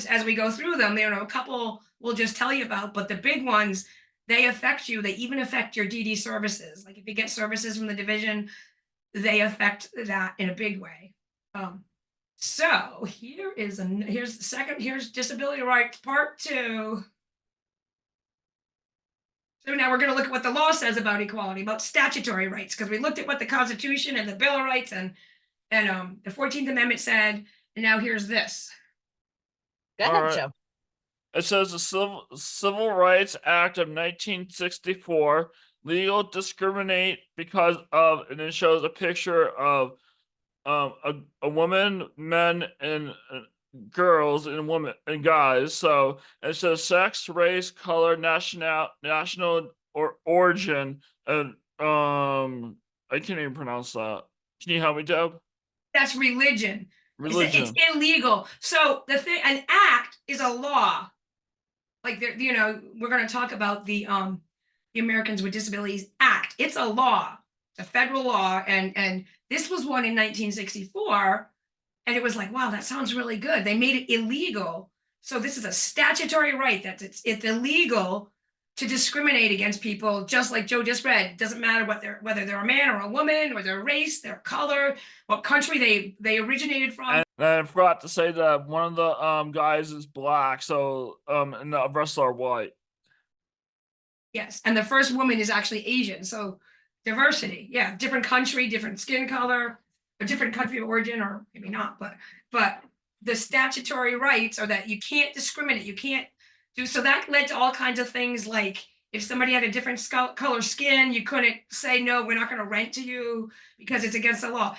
as we go through them, there are a couple we'll just tell you about, but the big ones, they affect you. They even affect your DD services. Like if you get services from the division, they affect that in a big way. So here's disability rights part 2. So now we're going to look at what the law says about equality, about statutory rights, because we looked at what the Constitution and the Bill of Rights and the 14th Amendment said, and now here's this. Go ahead, All right. Joe. It says the Civil Rights Act of 1964 legal discriminate because of, and it shows a picture of a woman, men, and girls, and women and guys. So it says sex, race, color, national or origin, and I can't even pronounce that. Can you help me, Deb? That's religion. Religion. It's illegal. So the thing, an act is a law. Like there, you know, we're going to talk about the Americans with Disabilities Act. It's a law, it's a federal law, and this was one in 1964, and it was like, wow, that sounds really good. They made it illegal. So this is a statutory right that it's illegal to discriminate against people, just like Joe just read. It doesn't matter whether they're a man or a woman, or their race, their color, what country they originated from. And I forgot to say that one of the guys is black, so and the rest are white. Yes, and the first woman is actually Asian, so diversity. Yeah, different country, different skin color, a different country of origin, or maybe not, but the statutory rights are that you can't discriminate, you can't do, so that led to all kinds of things, like if somebody had a different color skin, you couldn't say, no, we're not going to rent to you because it's against the law.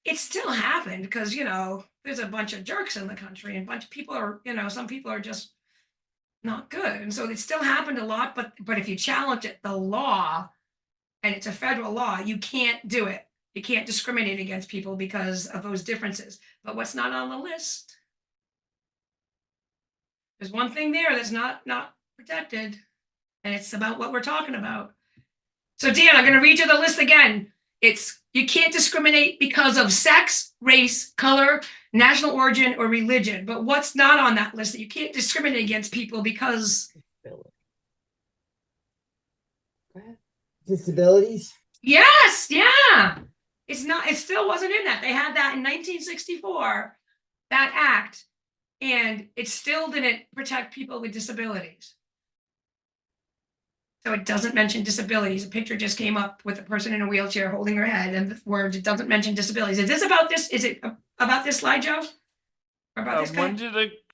It still happened because, you know, there's a bunch of jerks in the country, and a bunch of people are, you know, some people are just not good. And so it still happened a lot, but if you challenge it, the law, and it's a federal law, you can't do it. You can't discriminate against people because of those differences. But what's not on the list? There's one thing there that's not protected, and it's about what we're talking about. So Dan, I'm going to read you the list again. It's, you can't discriminate because of sex, race, color, national origin, or religion. But what's not on that list? That you can't discriminate against people because Disabilities? yes, yeah. It's not, it still wasn't in that. They had that in 1964, that act, and it still didn't protect people with disabilities. So it doesn't mention disabilities. A picture just came up with a person in a wheelchair holding her head, and the words, it doesn't mention disabilities. Is this about this? Is it about this slide, Joe? Or about this guy?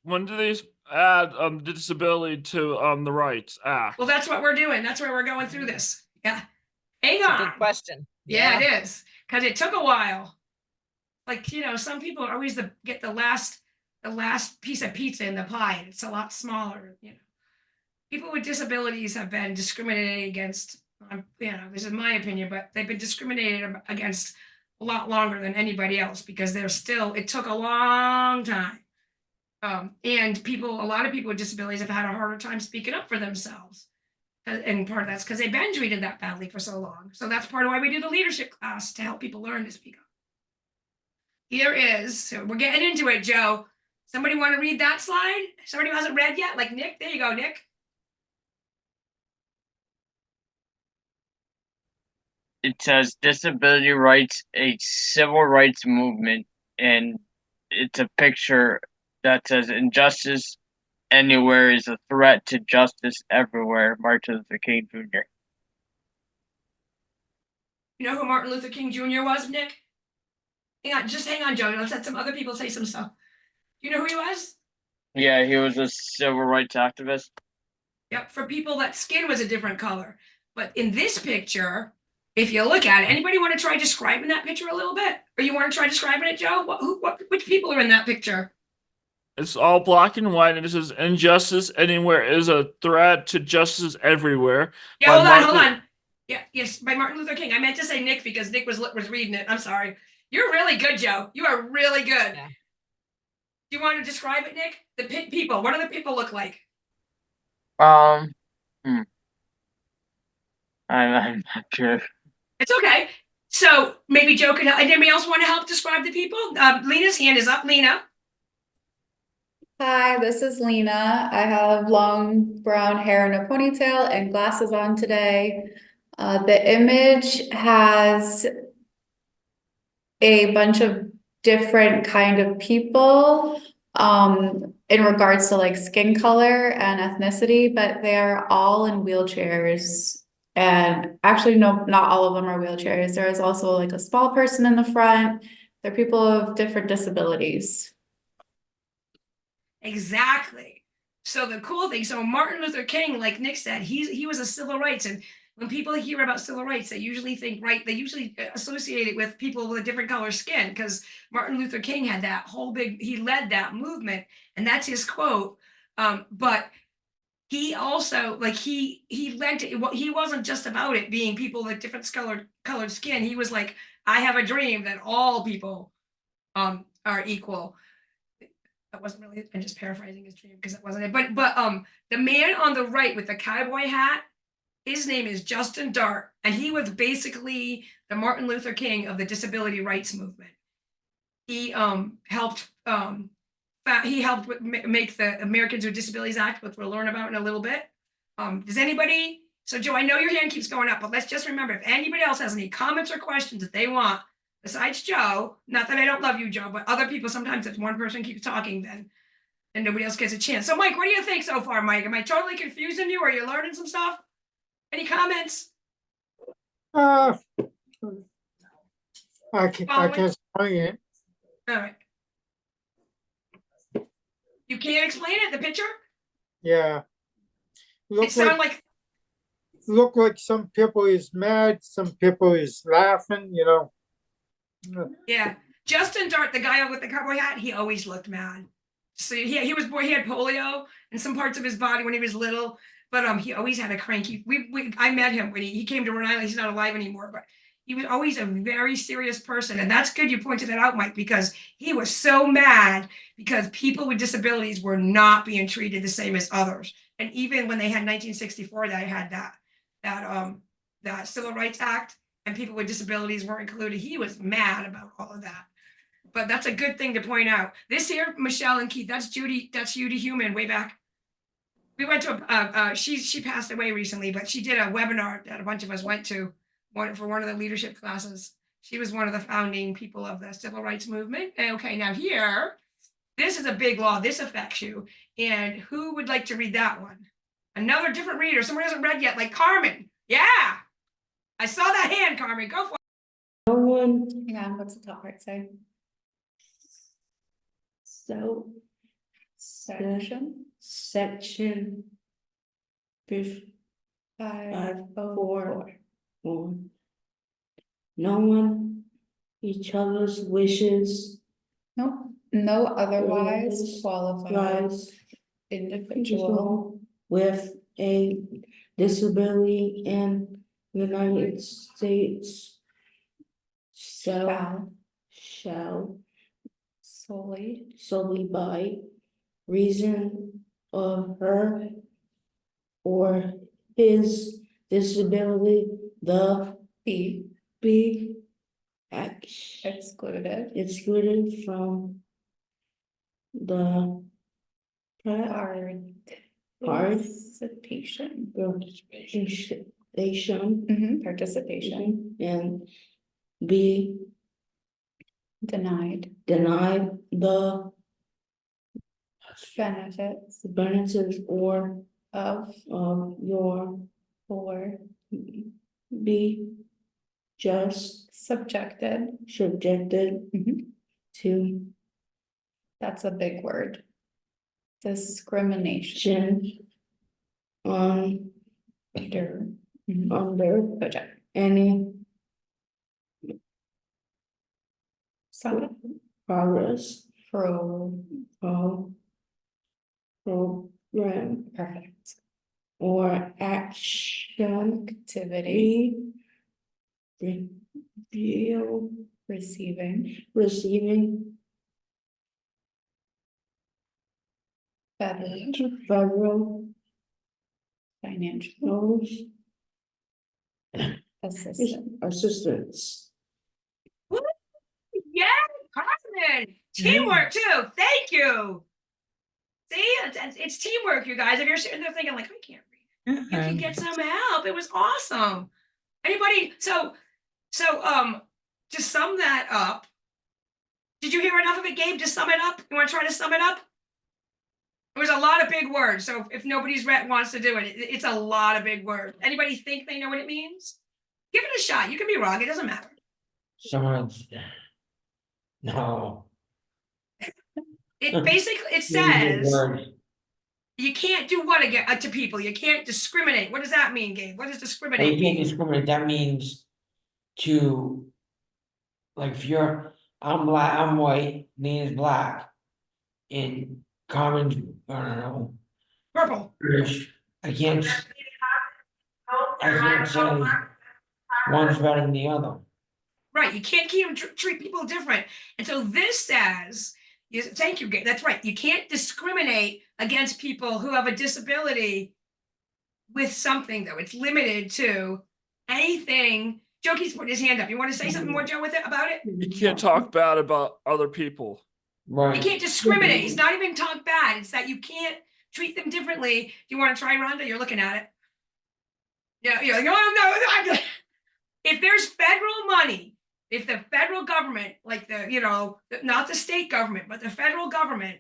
When did they add disability to the Rights Act? Well, that's what we're doing. That's where we're going through this. Yeah. Hang It's a on. good question. Yeah, it is. Because it took a while. Like, you know, some people always get the last piece of pizza in the pie, and it's a lot smaller, you know. People with disabilities have been discriminated against, you know, this is my opinion, but they've been discriminated against a lot longer than anybody else because they're still, it took a long time. And a lot of people with disabilities have had a harder time speaking up for themselves. And part of that's because they've been treated that badly for so long. So that's part of why we do the leadership class, to help people learn to speak up. Here is, so we're getting into it, Joe. Somebody want to read that slide? Somebody who hasn't read yet, like Nick? There you go, Nick. It says disability rights, a civil rights movement, and it's a picture that says injustice anywhere is a threat to justice everywhere. Martin Luther King Jr. You know who Martin Luther King Jr. was, Nick? Hang on, Joe. Let's let some other people say some stuff. You know who he was? Yeah, he was a civil rights activist. Yep, for people that skin was a different color. But in this picture, if you look at it, anybody want to try describing that picture a little bit? Or you want to try describing it, Joe? Which people are in that picture? It's all black and white, and it says injustice anywhere is a threat to justice everywhere. Yeah, hold on. Yeah, yes, by Martin Luther King. I meant to say Nick because Nick was reading it. I'm sorry. You're really good, Joe. You are really good. Yeah. Do you want to describe it, Nick? The people. What do the people look like? I'm not sure. It's okay. So maybe Joe can help. Anybody else want to help describe the people? Lena's hand is up. Lena. Hi, this is Lena. I have long brown hair in a ponytail and glasses on today. The image has a bunch of different kind of people in regards to like skin color and ethnicity, but they are all in wheelchairs. And actually, no, not all of them are wheelchairs. There is also like a small person in the front. They're people of different disabilities. Exactly. So the cool thing, so Martin Luther King, like Nick said, he was a civil rights, and when people hear about civil rights, they usually think, right, they usually associate it with people with a different color skin, because Martin Luther King had that whole he led that movement, and that's his quote. But he also, like, he led it. He wasn't just about it being people with different colored skin. He was like, I have a dream that all people are equal. That wasn't really, I'm just paraphrasing his dream because that wasn't it. But the man on the right with the cowboy hat, his name is Justin Dart, and he was basically the Martin Luther King of the disability rights movement. He helped make the Americans with Disabilities Act, which we'll learn about in a little bit. Does anybody? So Joe, I know your hand keeps going up, but let's just remember, if anybody else has any comments or questions that they want, besides Joe, not that I don't love you, Joe, but other people, sometimes if one person keeps talking, then and nobody else gets a chance. So Mike, what do you think so far, Mike? Am I totally confusing you? Or are you learning some stuff? Any comments? I can't explain it. All right. You can't explain it, the picture? Yeah. Look like some people is mad, some people is laughing, you know. Yeah. Justin Dart, the guy with the cowboy hat, he always looked mad. So he had polio in some parts of his body when he was little, but he always had a cranky. I met him when he came to Rhode Island. He's not alive anymore, but he was always a very serious person. And that's good you pointed that out, Mike, because he was so mad because people with disabilities were not being treated the same as others. And even when they had 1964, they had that Civil Rights Act, and people with disabilities weren't included. He was mad about all of that. But that's a good thing to point out. This here, Michelle and Keith, that's Judy Human way back. We went to she passed away recently, but she did a webinar that a bunch of us went to for one of the leadership classes. She was one of the founding people of the civil rights movement. And okay, now here, this is a big law. This affects you. And who would like to read that one? Another different reader. Someone hasn't read yet, like Carmen. Yeah. I saw that hand, Carmen. Go for it. No one. Yeah, what's the top part say? So. Section 504. No one each other's wishes. No otherwise qualified individual with a disability in the United States shall solely by reason of her or his disability be excluded from the participation and be denied the benefits or of your or be just subjected to that's a big word, discrimination under project any progress program perfect or action activity receiving federal financial assistance. Yeah, Carmen. Teamwork too. Thank you. See, it's teamwork, you guys. If you're sitting there thinking like, I can't read, you can get some help. It was awesome. Anybody? So to sum that up, did you hear enough of it, Gabe? To sum it up, you want to try to sum it up? It was a lot of big words. So if nobody's wants to do it, it's a lot of big words. Anybody think they know what it means? Give it a shot. You can be wrong. It doesn't matter. No. It basically, it says, You can't do what again to people? You can't discriminate. What does that mean, Gabe? What does Oh, discriminate you can't mean? discriminate, that means to, like, if you're, I'm black, I'm white, Nina's black. And Carmen's, I don't know, Purple. British, I can't say one's better than the other. Right, you can't treat people different. And so this says, thank you, Gabe, that's right. You can't discriminate against people who have a disability with something, though. It's limited to anything. Joe keeps putting his hand up. You want to say something more, Joe, with it about it? You can't talk bad about other people. Right. You can't discriminate. It's not even talk bad. It's that you can't treat them differently. Do you want to try, Rhonda? You're looking at it. Yeah, you're like, oh, no. If there's federal money, if the federal government, like not the state government, but the federal government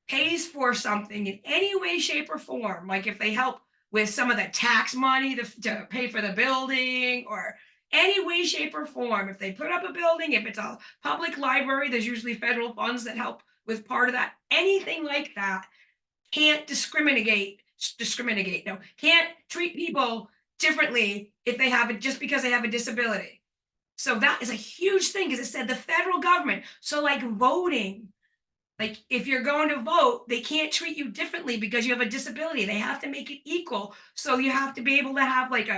pays for something in any way, shape, or form, like if they help with some of the tax money to pay for the building, or any way, shape, or form, if they put up a building, if it's a public library, there's usually federal funds that help with part of that. Anything like that, can't can't treat people differently if they have it just because they have a disability. So that is a huge thing, because it said the federal government. So like voting, like if you're going to vote, they can't treat you differently because you have a disability. They have to make it equal. So you have to be able to have like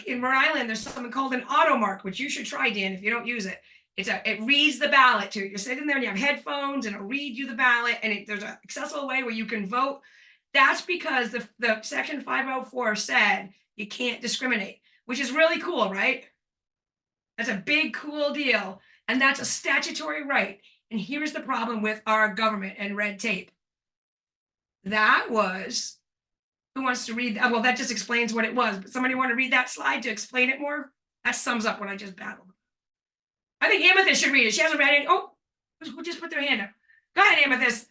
in Rhode Island, there's something called an auto mark, which you should try, Dan, if you don't use it. It reads the ballot to you. You're sitting there and you have headphones and it'll read you the ballot, and there's an accessible way where you can vote. That's because the section 504 said you can't discriminate, which is really cool, right? That's a big, cool deal. And that's a statutory right. And here's the problem with our government and red tape. That was, who wants to read that? Well, that just explains what it was. But somebody want to read that slide to explain it more? That sums up what I just battled. I think Amethyst should read it. She hasn't read it. Oh, who just put their hand up? Go ahead, Amethyst.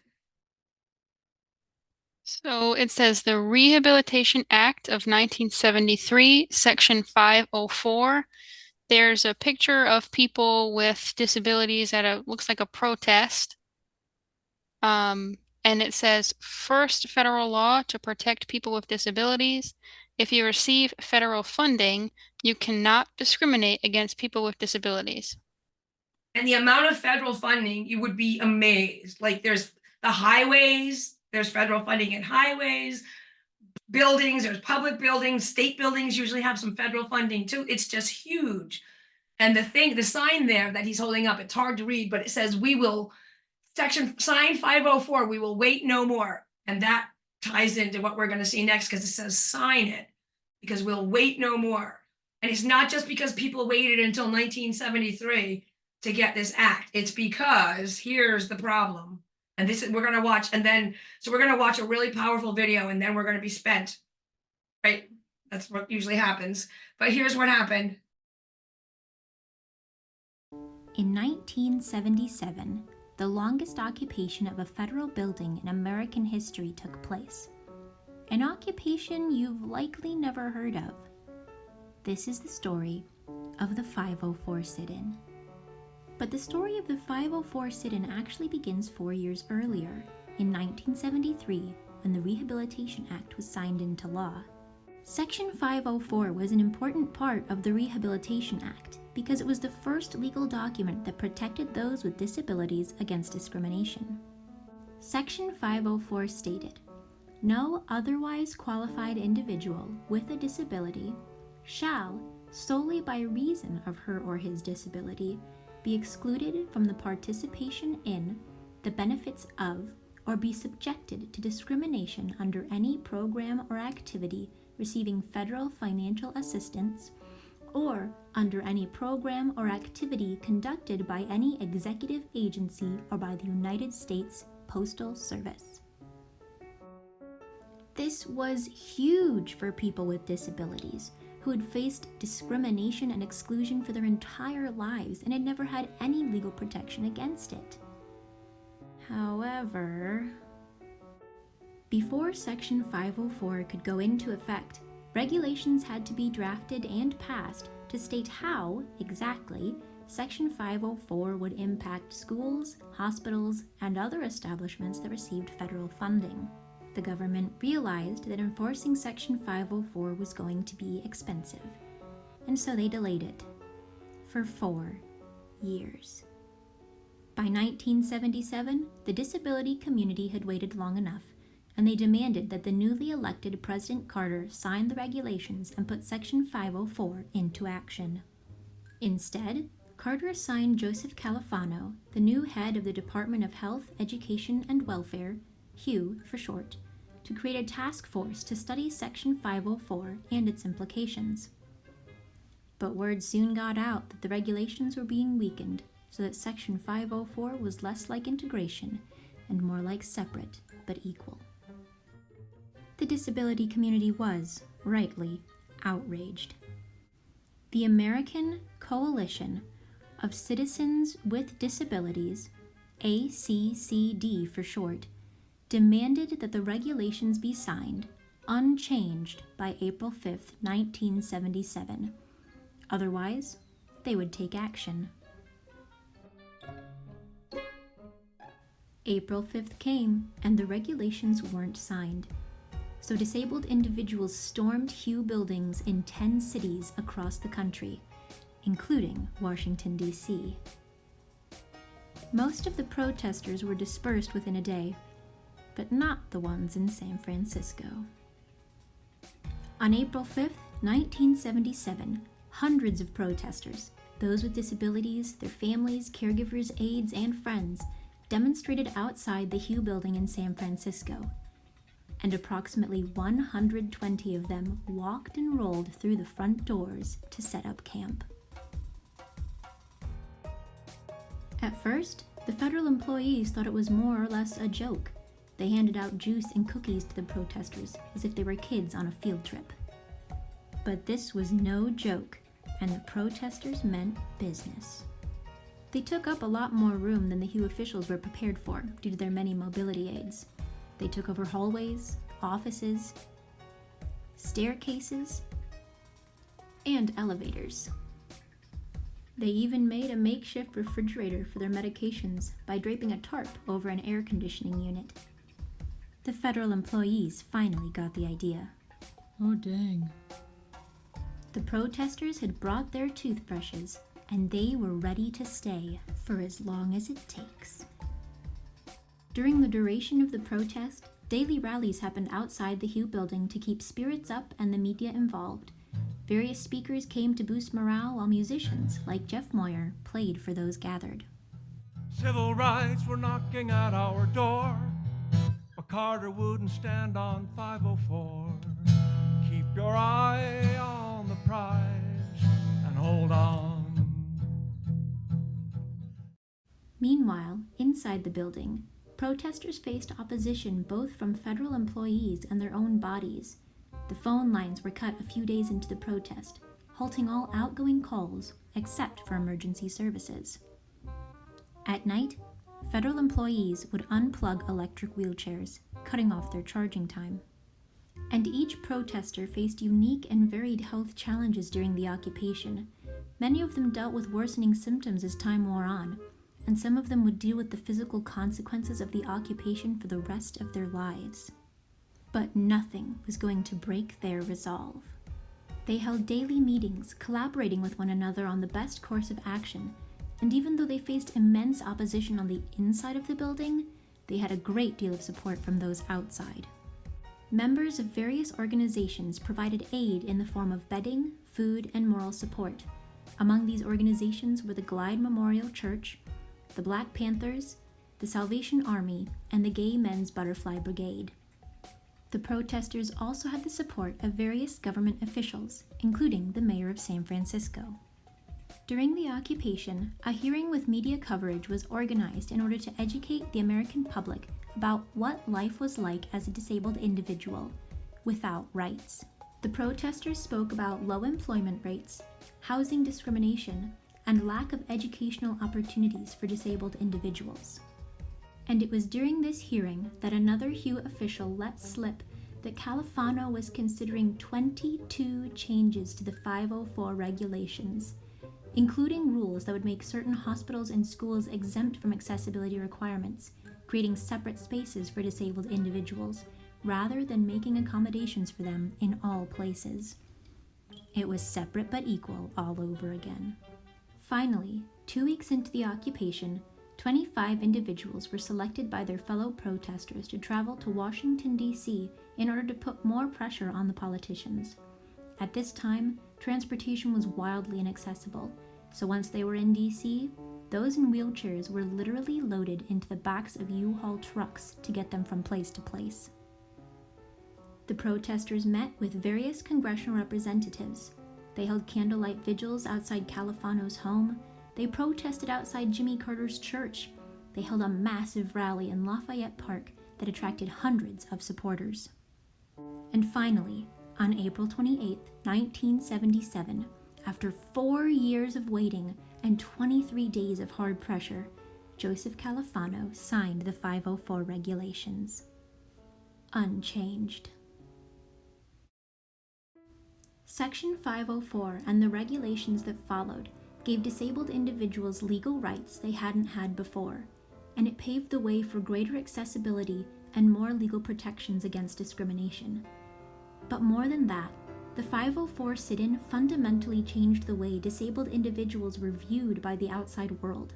So it says the Rehabilitation Act of 1973, Section 504. There's a picture of people with disabilities at looks like a protest. And it says, first federal law to protect people with disabilities. If you receive federal funding, you cannot discriminate against people with disabilities. And the amount of federal funding, you would be amazed. Like there's the highways, there's federal funding in highways, buildings, there's public buildings, state buildings usually have some federal funding too. It's just huge. And the sign there that he's holding up, it's hard to read, but it says, sign 504, we will wait no more. And that ties into what we're going to see next, because it says sign it, because we'll wait no more. And it's not just because people waited until 1973 to get this act. It's because here's the problem. And we're going to watch, so we're going to watch a really powerful video, and then we're going to be spent, right? That's what usually happens. But here's what happened. In 1977, the longest occupation of a federal building in American history took place. An occupation you've likely never heard of. This is the story of the 504 sit-in. But the story of the 504 sit-in actually begins 4 years earlier, in 1973, when the Rehabilitation Act was signed into law. Section 504 was an important part of the Rehabilitation Act because it was the first legal document that protected those with disabilities against discrimination. Section 504 stated, "No otherwise qualified individual with a disability shall, solely by reason of her or his disability, be excluded from the participation in, the benefits of, or be subjected to discrimination under any program or activity receiving federal financial assistance, or under any program or activity conducted by any executive agency or by the United States Postal Service." This was huge for people with disabilities who had faced discrimination and exclusion for their entire lives and had never had any legal protection against it. However, before Section 504 could go into effect, regulations had to be drafted and passed to state how, exactly, Section 504 would impact schools, hospitals, and other establishments that received federal funding. the government realized that enforcing Section 504 was going to be expensive, and so they delayed it for 4 years. By 1977, the disability community had waited long enough, and they demanded that the newly elected President Carter sign the regulations and put Section 504 into action. Instead, Carter assigned Joseph Califano, the new head of the Department of Health, Education, and Welfare, HUE for short, to create a task force to study Section 504 and its implications. But word soon got out that the regulations were being weakened, so that Section 504 was less like integration and more like separate but equal. The disability community was, rightly, outraged. The American Coalition of Citizens with Disabilities, ACCD for short, demanded that the regulations be signed, unchanged, by April 5, 1977. Otherwise, they would take action. April 5th came, and the regulations weren't signed. So disabled individuals stormed HUE buildings in 10 cities across the country, including Washington, D.C. Most of the protesters were dispersed within a day, but not the ones in San Francisco. On April 5th, 1977, hundreds of protesters, those with disabilities, their families, caregivers, aides, and friends, demonstrated outside the HUE building in San Francisco, and approximately 120 of them walked and rolled through the front doors to set up camp. At first, the federal employees thought it was more or less a joke. They handed out juice and cookies to the protesters as if they were kids on a field trip. But this was no joke, and the protesters meant business. They took up a lot more room than the HUE officials were prepared for due to their many mobility aids. They took over hallways, offices, staircases, and elevators. They even made a makeshift refrigerator for their medications by draping a tarp over an air conditioning unit. The federal employees finally got the idea. Oh, dang. The protesters had brought their toothbrushes, and they were ready to stay for as long as it takes. During the duration of the protest, daily rallies happened outside the HUE building to keep spirits up and the media involved. Various speakers came to boost morale, while musicians, like Jeff Moyer, played for those gathered. Civil rights were knocking at our door, but Carter wouldn't stand on 504. Keep your eye on the prize and hold on. Meanwhile, inside the building, protesters faced opposition both from federal employees and their own bodies. The phone lines were cut a few days into the protest, halting all outgoing calls except for emergency services. At night, federal employees would unplug electric wheelchairs, cutting off their charging time. And each protester faced unique and varied health challenges during the occupation. Many of them dealt with worsening symptoms as time wore on, and some of them would deal with the physical consequences of the occupation for the rest of their lives. But nothing was going to break their resolve. They held daily meetings, collaborating with one another on the best course of action, and even though they faced immense opposition on the inside of the building, they had a great deal of support from those outside. Members of various organizations provided aid in the form of bedding, food, and moral support. Among these organizations were the Glide Memorial Church, the Black Panthers, the Salvation Army, and the Gay Men's Butterfly Brigade. The protesters also had the support of various government officials, including the mayor of San Francisco. During the occupation, a hearing with media coverage was organized in order to educate the American public about what life was like as a disabled individual, without rights. The protesters spoke about low employment rates, housing discrimination, and lack of educational opportunities for disabled individuals. And it was during this hearing that another HUE official let slip that Califano was considering 22 changes to the 504 regulations, including rules that would make certain hospitals and schools exempt from accessibility requirements, creating separate spaces for disabled individuals, rather than making accommodations for them in all places. It was separate but equal all over again. Finally, 2 weeks into the occupation, 25 individuals were selected by their fellow protesters to travel to Washington, D.C. in order to put more pressure on the politicians. At this time, transportation was wildly inaccessible, so once they were in D.C., those in wheelchairs were literally loaded into the backs of U-Haul trucks to get them from place to place. The protesters met with various congressional representatives. They held candlelight vigils outside Califano's home. They protested outside Jimmy Carter's church. They held a massive rally in Lafayette Park that attracted hundreds of supporters. And finally, on April 28, 1977, after 4 years of waiting and 23 days of hard pressure, Joseph Califano signed the 504 regulations. Unchanged. Section 504 and the regulations that followed gave disabled individuals legal rights they hadn't had before, and it paved the way for greater accessibility and more legal protections against discrimination. But more than that, the 504 sit-in fundamentally changed the way disabled individuals were viewed by the outside world,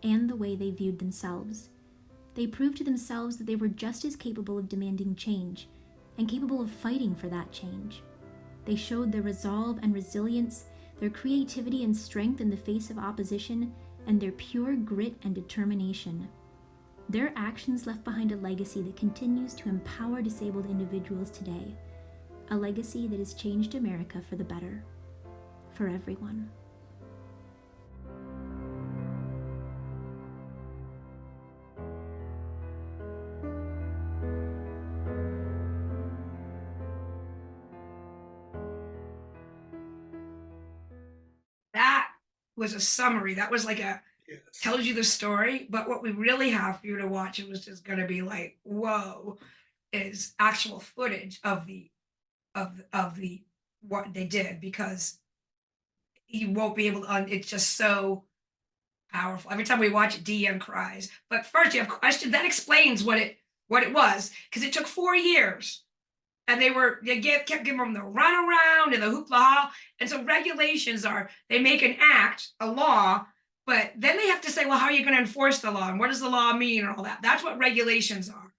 and the way they viewed themselves. They proved to themselves that they were just as capable of demanding change, and capable of fighting for that change. They showed their resolve and resilience, their creativity and strength in the face of opposition, and their pure grit and determination. Their actions left behind a legacy that continues to empower disabled individuals today, a legacy that has changed America for the better, for everyone. That was a summary. That was like tells you the story, but what we really have for you to watch, it was just gonna be like, whoa, is actual footage of the what they did, because you won't be able to, it's just so powerful. Every time we watch it, Deanne cries. But first you have questions. That explains what it was, because it took 4 years. And kept giving them the runaround and the hoopla. And so regulations they make an act, a law, but then they have to say, well, how are you going to enforce the law? And what does the law mean? And all that. That's what regulations are.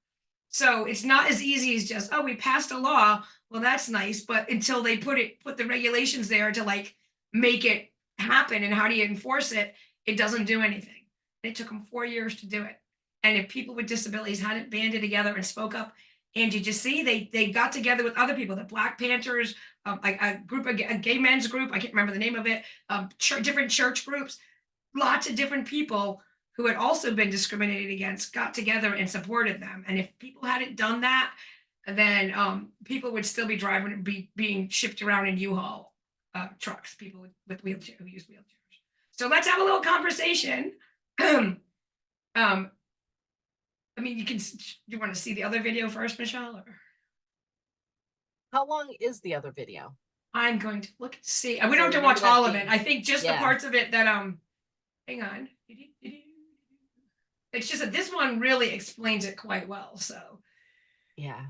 So it's not as easy as just, oh, we passed a law. Well, that's nice. But until they put the regulations there to like make it happen, and how do you enforce it? It doesn't do anything. It took them 4 years to do it. And if people with disabilities hadn't banded together and spoke up, and did you see they got together with other people, the Black Panthers, a gay men's group, I can't remember the name of it, different church groups, lots of different people who had also been discriminated against got together and supported them. And if people hadn't done that, then people would still be being shipped around in U-Haul trucks, people with wheelchairs, who use wheelchairs. So let's have a little conversation. I mean, you want to see the other video first, Michelle? Or? How long is the other video? I'm going to look and see. We don't have to watch all of it. I think just the parts of it that, hang on. It's just that this one really explains it quite well, so. Yeah.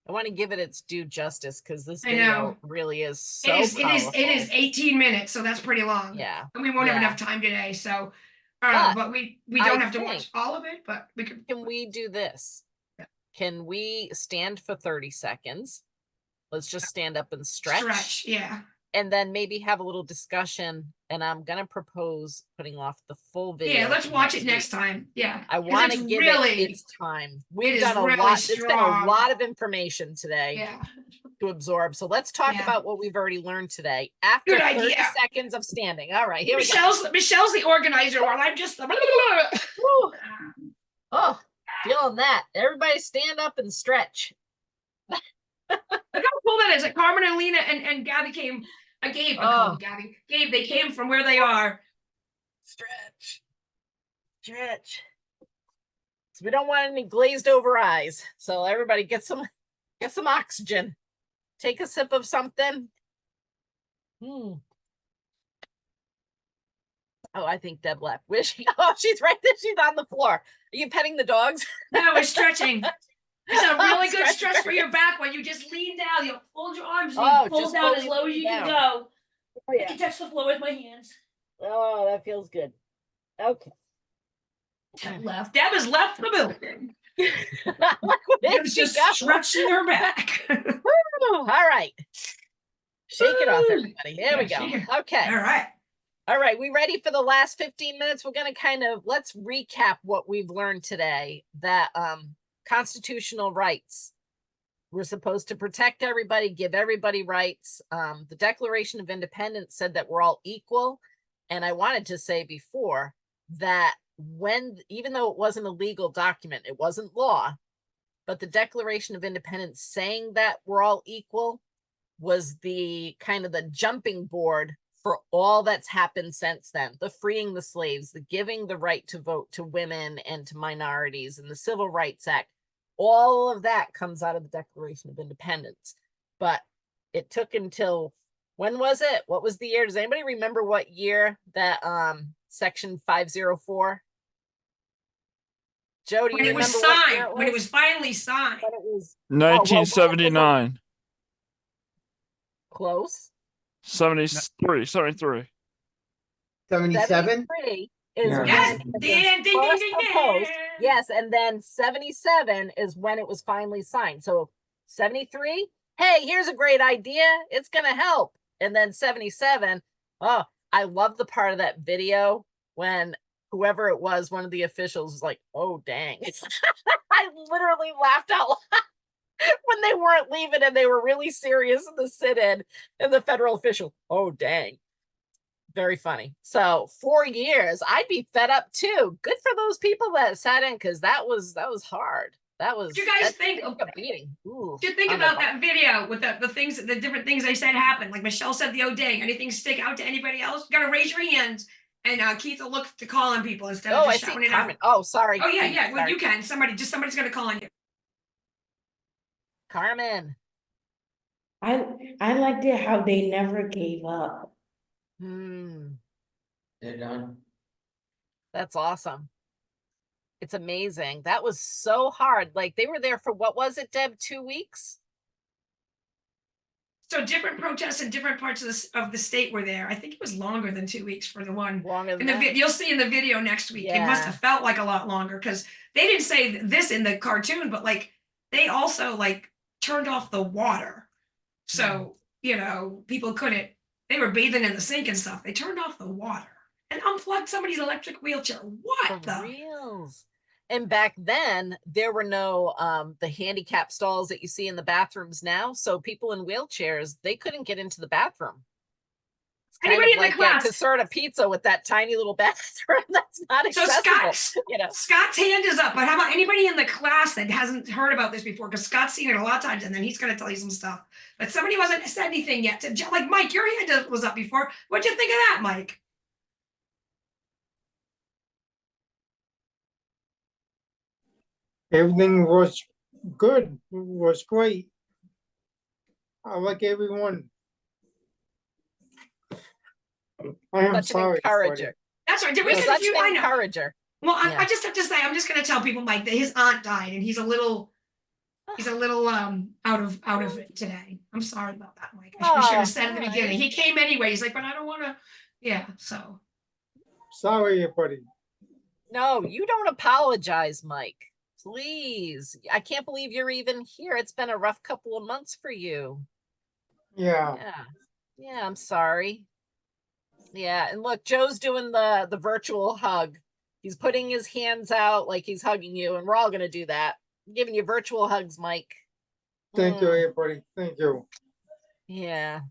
I want to give it its due justice, because this video really is so powerful. It is 18 minutes, so that's pretty long. Yeah. And we won't have enough time today, so. But we don't have to watch all of it, but we could. Can we do this? Yeah. Can we stand for 30 seconds? Let's just stand up and stretch. Yeah. And then maybe have a little discussion. And I'm going to propose putting off the full video. Yeah, let's watch it next time. Yeah. I want to give it its time. We've done a lot. It's been a lot of information today to absorb. So let's talk about what we've already learned today after 30 seconds of standing. All right, here we go. Michelle's the organizer while I'm just oh, feeling that. Everybody stand up and stretch. Look how cool that is. Like Carmen and Lena and Gabby came. Gabe, they came from where they are. Stretch. So we don't want any glazed over eyes. So everybody get some oxygen. Take a sip of something. Oh, I think Deb left. Where's she? Oh, she's right there. She's on the floor. Are you petting the dogs? No, we're stretching. It's a really good Stretch stretch for very- your back when you just lean down. You fold your arms and Oh, you pull just down as fully low as lean you can down. go. Oh, I yeah. can touch the floor with my hands. Oh, that feels good. Okay. Deb left. Deb has left the building. Look where Deb's she just goes. stretching her back. Woo, all right. Shake it off, everybody. Here we Yeah, go. shake it. Okay. All right. All right. We ready for the last 15 minutes? We're going to let's recap what we've learned today. That constitutional rights. We're supposed to protect everybody, give everybody rights. The Declaration of Independence said that we're all equal. And I wanted to say before that even though it wasn't a legal document, it wasn't law, but the Declaration of Independence saying that we're all equal was the kind of the jumping board for all that's happened since then. The freeing the slaves, the giving the right to vote to women and to minorities, and the Civil Rights Act. All of that comes out of the Declaration of Independence. But it took until, when was it? What was the year? Does anybody remember what year that Section 504? Joe, do you When it was remember what year signed, when it was finally signed. When it was 1979. close. 73. 73. 77? 73 is Yeah. when Yes, it was ding, ding, first ding, ding, proposed. ding. Yes, and then 77 is when it was finally signed. So 73, hey, here's a great idea. It's gonna help. And then 77, oh, I love the part of that video when whoever it was, one of the officials was like, oh dang. I literally laughed out loud when they weren't leaving and they were really serious in the sit-in, and the federal official, oh dang. Very funny. So 4 years, I'd be fed up too. Good for those people that sat in, because that was hard. That was. What you guys that's think? a beating. Ooh, Do you think on the about butt. that video with the things, the different things they said happened? Like Michelle said the other day. Anything stick out to anybody else? You gotta raise your hands, and Keith will look to call on people instead of Oh, I just see shouting it Carmen. out. Oh, sorry. Oh yeah, Keith, yeah. Well, sorry. you can. Somebody's gonna call on you. Carmen. I liked it how they never gave up. They're done. That's awesome. It's amazing. That was so hard. Like they were there for, what was it, Deb? 2 weeks? So different protests in different parts of the state were there. I think it was longer than 2 weeks for the one. Longer than In the that? you'll see in the video next week. It must Yeah. have felt like a lot longer because they didn't say this in the cartoon, but like they also like turned off the water. So, people couldn't, they were bathing in the sink and stuff. They turned off the water and unplugged somebody's electric wheelchair. What For the? reals. And back then there were no the handicap stalls that you see in the bathrooms now. So people in wheelchairs, they couldn't get into the bathroom. It's kind Anybody of in the like class? a Caserta pizza with that tiny little bathroom that's not So accessible. Scott's hand is up, but how about anybody in the class that hasn't heard about this before? Because Scott's seen it a lot of times and then he's going to tell you some stuff. But somebody hasn't said anything yet. Like Mike, your hand was up before. What'd you think of that, Mike? Everything was good, was great. I like everyone. I am Such an sorry. encourager. That's right. There was Such a few, an I know. encourager. Well, Yeah. I just have to say, I'm just going to tell people, Mike, that his aunt died and he's a little out of it today. I'm sorry about that, Mike. I should have said at the Oh, beginning. He came anyway. He's like, but I don't want to. Yeah. So Sorry, everybody. No, you don't apologize, Mike. Please. I can't believe you're even here. It's been a rough couple of months for you. Yeah. Yeah, I'm sorry. Yeah, and look, Joe's doing the virtual hug. He's putting his hands out like he's hugging you, and we're all gonna do that. I'm giving you virtual hugs, Mike. Thank you, everybody. Thank you. Yeah.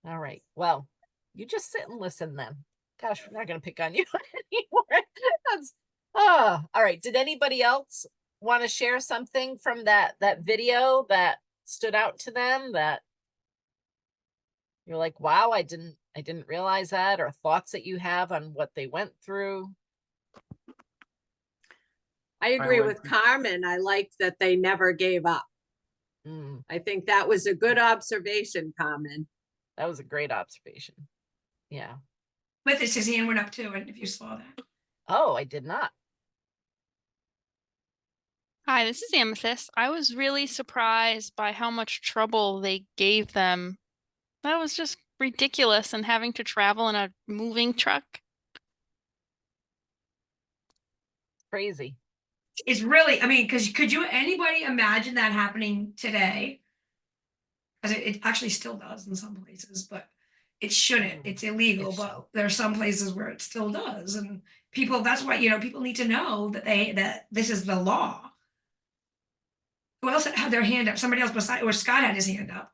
All right. Well, you just sit and listen then. Gosh, we're not gonna pick on you anymore. That's all right. Did anybody else want to share something from that video that stood out to them that you're like, wow, I didn't realize that, or thoughts that you have on what they went through? I agree would- with Carmen. I liked that they never gave up. I think that was a good observation, Carmen. That was a great observation. Yeah. with this, his hand went up too. And if you saw that. Oh, I did not. Hi, this is Amethyst. I was really surprised by how much trouble they gave them. That was just ridiculous, and having to travel in a moving truck. Crazy. It's really, I mean, because could you anybody imagine that happening today? Because it actually still does in some places, but it shouldn't. It's illegal, but there are some places where it still does. And people, that's why, people need to know that this is the law. Who else had their hand up? Somebody else beside, or Scott had his hand up.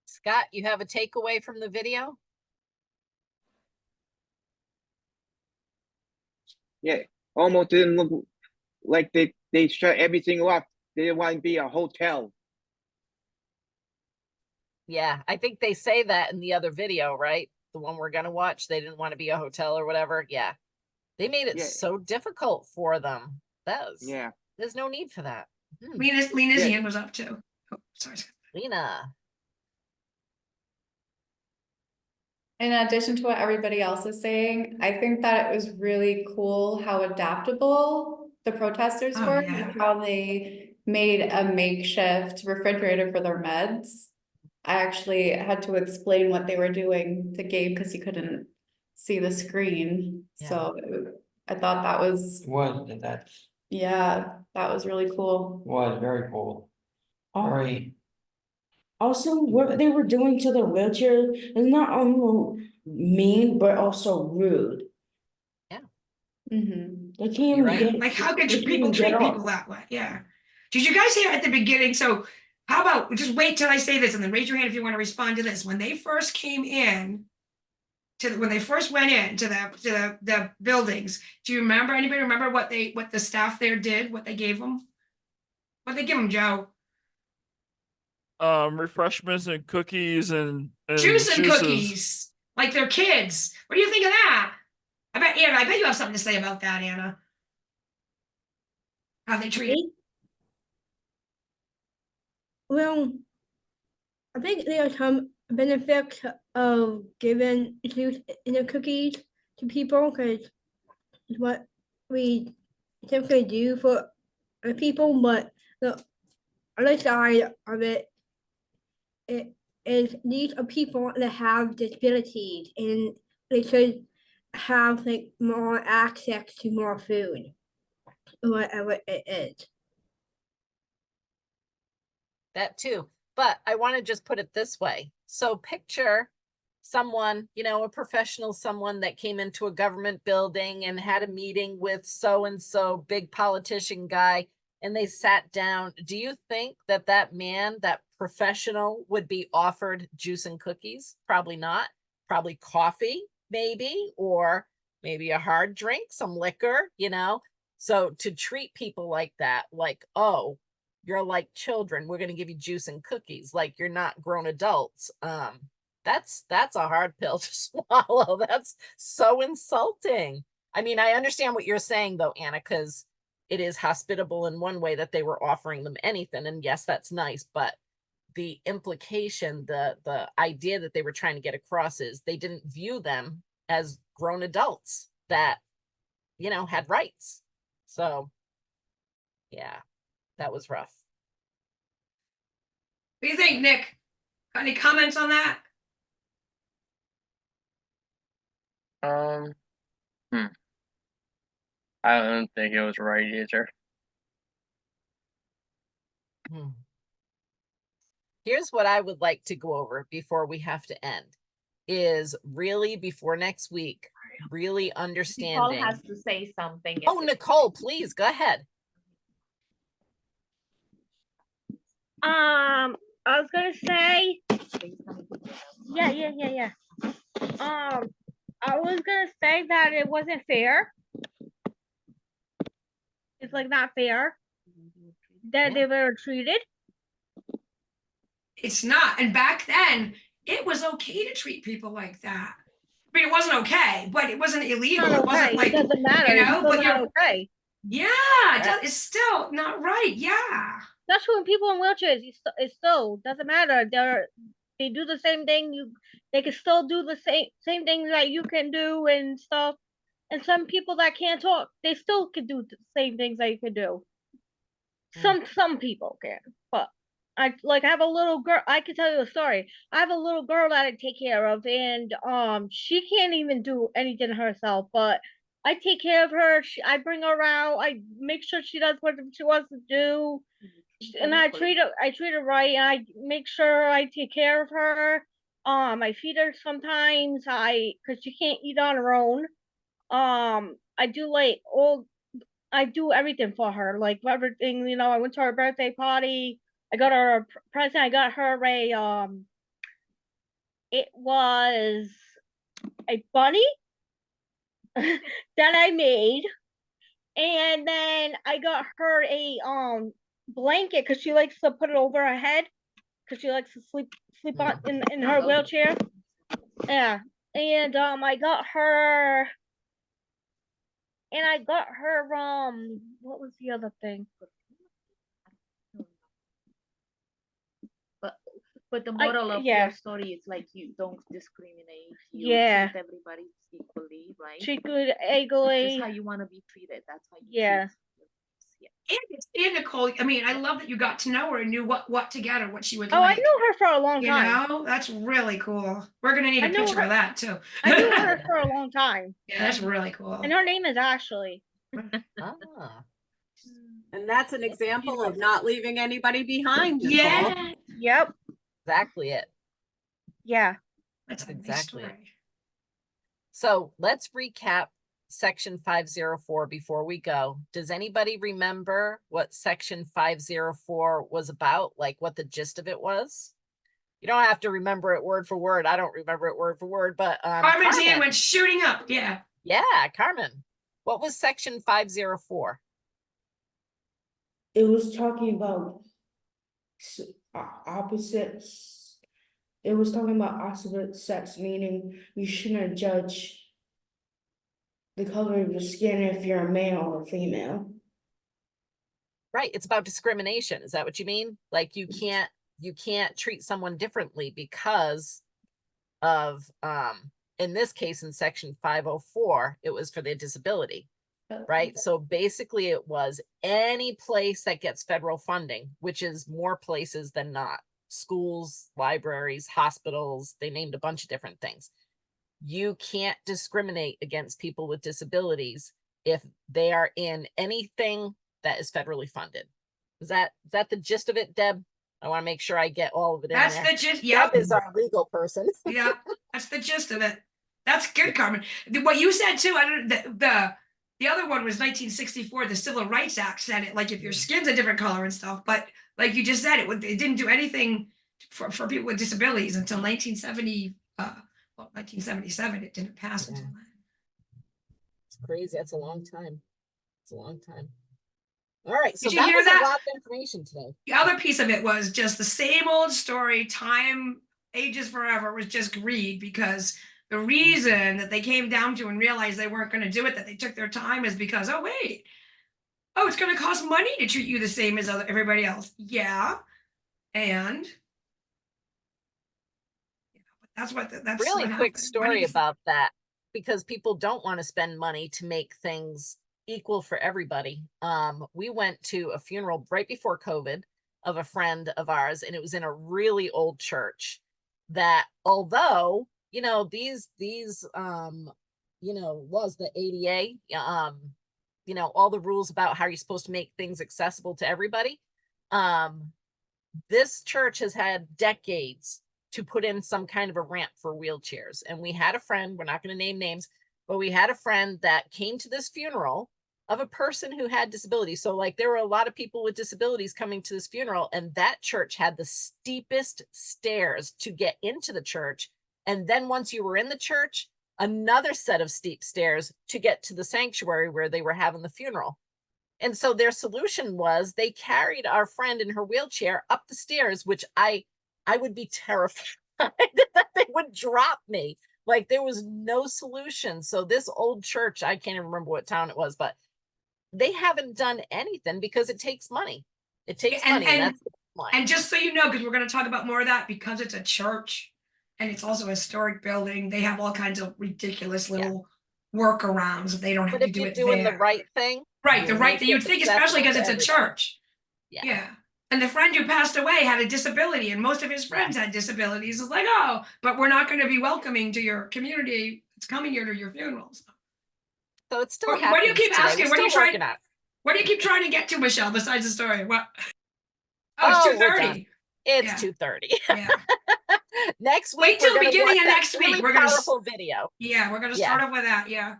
Scott, you have a takeaway from the video? Yeah, almost didn't look like they shut everything off. They didn't want to be a hotel. Yeah, I think they say that in the other video, right? The one we're gonna watch. They didn't want to be a hotel or whatever. Yeah. They made it Yeah. so difficult for them. Yeah. There's no need for that. Lena's Yeah. hand was up too. Oh, sorry. Lena. In addition to what everybody else is saying, I think that it was really cool how adaptable the protesters Oh, were, yeah. and how they made a makeshift refrigerator for their meds. I actually had to explain what they were doing to Gabe because he couldn't see the screen. So I thought that was, That's yeah, that was really cool. was very cool. Oh. Very, Also, what they were doing to the wheelchair is not only mean, but also rude. Mm-hmm. They can't even Right. get, Like, how could they you can't people even treat get people up. that way? Yeah. Did you guys hear at the beginning? So how about just wait till I say this and then raise your hand if you want to respond to this. When they first came in when they first went in to the buildings, do you remember, anybody remember what the staff there did, what they gave them? What they give them, Joe? Refreshments and cookies and Juice and juices. cookies, like they're kids. What do you think of that? I bet you have something to say about that, Anna. How they treat it. Well, I think there are some benefits of giving juice in the cookies to people because it's what we typically do for other people, but the other side of it is these are people that have disabilities and they should have like more access to more food, whatever it is. That too. But I want to just put it this way. So picture someone, a professional, someone that came into a government building and had a meeting with so-and-so big politician guy, and they sat down. Do you think that man, that professional, would be offered juice and cookies? Probably not. Probably coffee, maybe, or maybe a hard drink, some liquor, So to treat people like that, like, oh, you're like children, we're going to give you juice and cookies like you're not grown adults. That's a hard pill to swallow. That's so insulting. I mean, I understand what you're saying though, Anna, because it is hospitable in one way that they were offering them anything, and yes, that's nice, but the implication, the idea that they were trying to get across is they didn't view them as grown adults that had rights. So yeah, that was rough. What do you think, Nick? Got any comments on that? I don't think it was right either. Here's what I would like to go over before we have to end, is really before next week, really understanding. Nicole has to say something. Oh, Nicole, please go ahead. I was gonna say, yeah. I was gonna say that it wasn't fair. It's like not fair that they were treated. It's not. And back then, it was okay to treat people like that. I mean, it wasn't okay, but it wasn't illegal. Not It wasn't okay. like, It doesn't matter. It's still but not you're okay. Yeah, it's still not right. Yeah. That's when people in wheelchairs. It still doesn't matter. They do the same thing. They can still do the same thing that you can do and stuff. And some people that can't talk, they still can do the same things that you could do. Some people can, but I have a little girl. I can tell you a story. I have a little girl that I take care of, and she can't even do anything herself. But I take care of her. I bring her out. I make sure she does what she wants to do, and I treat her right. And I make sure I take care of her. I feed her sometimes. Because she can't eat on her own. I do everything for her, like everything, I went to her birthday party. I got her a present. I got her it was a bunny that I made. And then I got her a blanket because she likes to put it over her head because she likes to sleep on in her wheelchair. Yeah. And I got her what was the other thing? But the moral of yeah. your story is like you don't discriminate. You Yeah. treat everybody equally, right? Treat good This equally. is how you want to be treated. That's how you Yeah. And Nicole, I mean, I love that you got to know her and knew what to get her, what she would Oh, like. I knew her for a long You time. know, that's really cool. We're gonna need I a knew picture her- of that too. I knew her for a long time. Yeah, that's really cool. And her name is Ashley. Ah. And that's an example of not leaving anybody behind, Nicole. Yeah. Yep. Exactly it. Yeah. That's exactly it. So let's recap section 504 before we go. Does anybody remember what section 504 was about? Like what the gist of it was? You don't have to remember it word for word. I don't remember it word for word, but Carmen Dan went shooting up. Yeah. Yeah, Carmen. What was section 504? It was talking about opposites. It was talking about opposite sex, meaning you shouldn't judge the color of your skin if you're a male or female. Right, it's about discrimination. Is that what you mean? Like you can't treat someone differently because of in this case in section 504 it was for their disability, right? So basically it was any place that gets federal funding, which is more places than not, schools, libraries, hospitals, they named a bunch of different things. You can't discriminate against people with disabilities if they are in anything that is federally funded. Is that the gist of it, Deb? I want to make sure I get all of it in That's there. the gist. Yep. Deb is our legal person. Yeah, that's the gist of it. That's good, Carmen. What you said too, I don't the other one was 1964, the Civil Rights Act said it, like if your skin's a different color and stuff, but like you just said, it didn't do anything for people with disabilities until 1977. It didn't pass until then. It's crazy. That's a long time. It's a long time. All right, so Did you that hear was that? a lot of information today. The other piece of it was just the same old story, time, ages forever, was just greed, because the reason that they came down to and realized they weren't going to do it, that they took their time, is because, oh, wait, oh, it's going to cost money to treat you the same as everybody else. Yeah. And that's Really what quick happened. story Money- about that, because people don't want to spend money to make things equal for everybody. We went to a funeral right before COVID of a friend of ours, and it was in a really old church that, although, these laws, the ADA, all the rules about how you're supposed to make things accessible to everybody. This church has had decades to put in some kind of a ramp for wheelchairs. And we had a friend, we're not going to name names, but we had a friend that came to this funeral of a person who had disabilities. So like there were a lot of people with disabilities coming to this funeral, and that church had the steepest stairs to get into the church. And then once you were in the church, another set of steep stairs to get to the sanctuary where they were having the funeral. And so their solution was they carried our friend in her wheelchair up the stairs, which I would be terrified that they would drop me. Like there was no solution. So this old church, I can't even remember what town it was, but they haven't done anything because it takes money. It takes money. And just so you know, because we're going to talk about more of that, because it's a church and it's also a historic building, they have all kinds of ridiculous little workarounds if they don't have But to if do you're it doing the there. right thing. Right, the you right make thing it you'd think, especially accessible because to it's a everybody. church. Yeah. Yeah. And the friend who passed away had a disability, and most of his friends had disabilities. It's like, oh, but we're not going to be welcoming to your community. It's coming here to your funerals. So it's still What do you happens keep today. asking? We're What do you still try? working on it. What do you keep trying to get to, Michelle? Besides the story, what? Oh, Oh, it's we're 2:30. done. It's Yeah. 2:30. Yeah. Next week, Wait till we're the gonna beginning watch of that next week. really We're gonna powerful video. Yeah, we're gonna Yeah. start off with that. Yeah.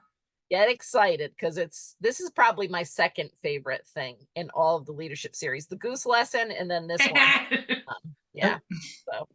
Get excited because this is probably my second favorite thing in all of the leadership series. The goose lesson and then this one. Yeah. So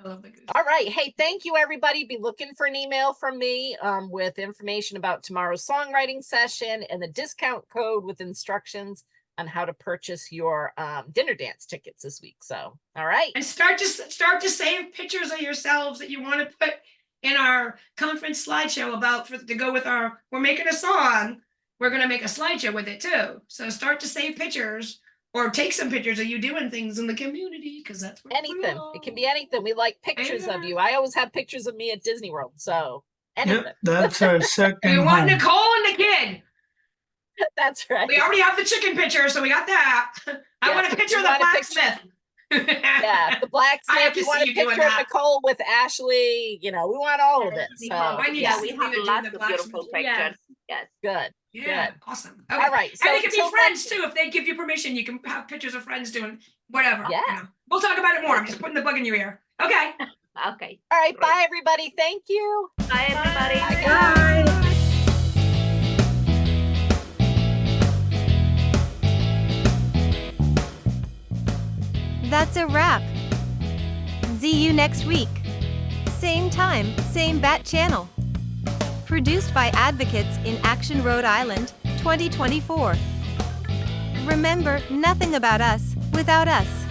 I love the goose. all right. Hey, thank you everybody. Be looking for an email from me with information about tomorrow's songwriting session and the discount code with instructions on how to purchase your dinner dance tickets this week. So all right. And start to save pictures of yourselves that you want to put in our conference slideshow to go with we're making a song. We're going to make a slideshow with it too. So start to save pictures or take some pictures of you doing things in the community because that's what Anything. It can be anything. We like pictures of you. I always have pictures of me at Disney World. So anything. Yep, that's our second We want home. Nicole and the kid. That's right. We already have the chicken picture, so we got that. I want a picture of the blacksmith. Yeah, the blacksmith. I have to We want see a you doing picture of that. Nicole with Ashley. You know, we want all of it. So I need to see you doing lots the of beautiful blacksmith. pictures. Yes. good. Yeah, Good. awesome. All right. So And they can be until friends next- too. If they give you permission, you can have pictures of friends doing whatever. Yeah. You know. We'll talk about it more. I'm just putting the bug in your ear. Okay. Okay. All right. Bye, everybody. Thank you. Bye, everybody. Bye. That's a wrap. See you next week. Same time, same bat channel. Produced by Advocates in Action, Rhode Island, 2024. Remember, nothing about us without us.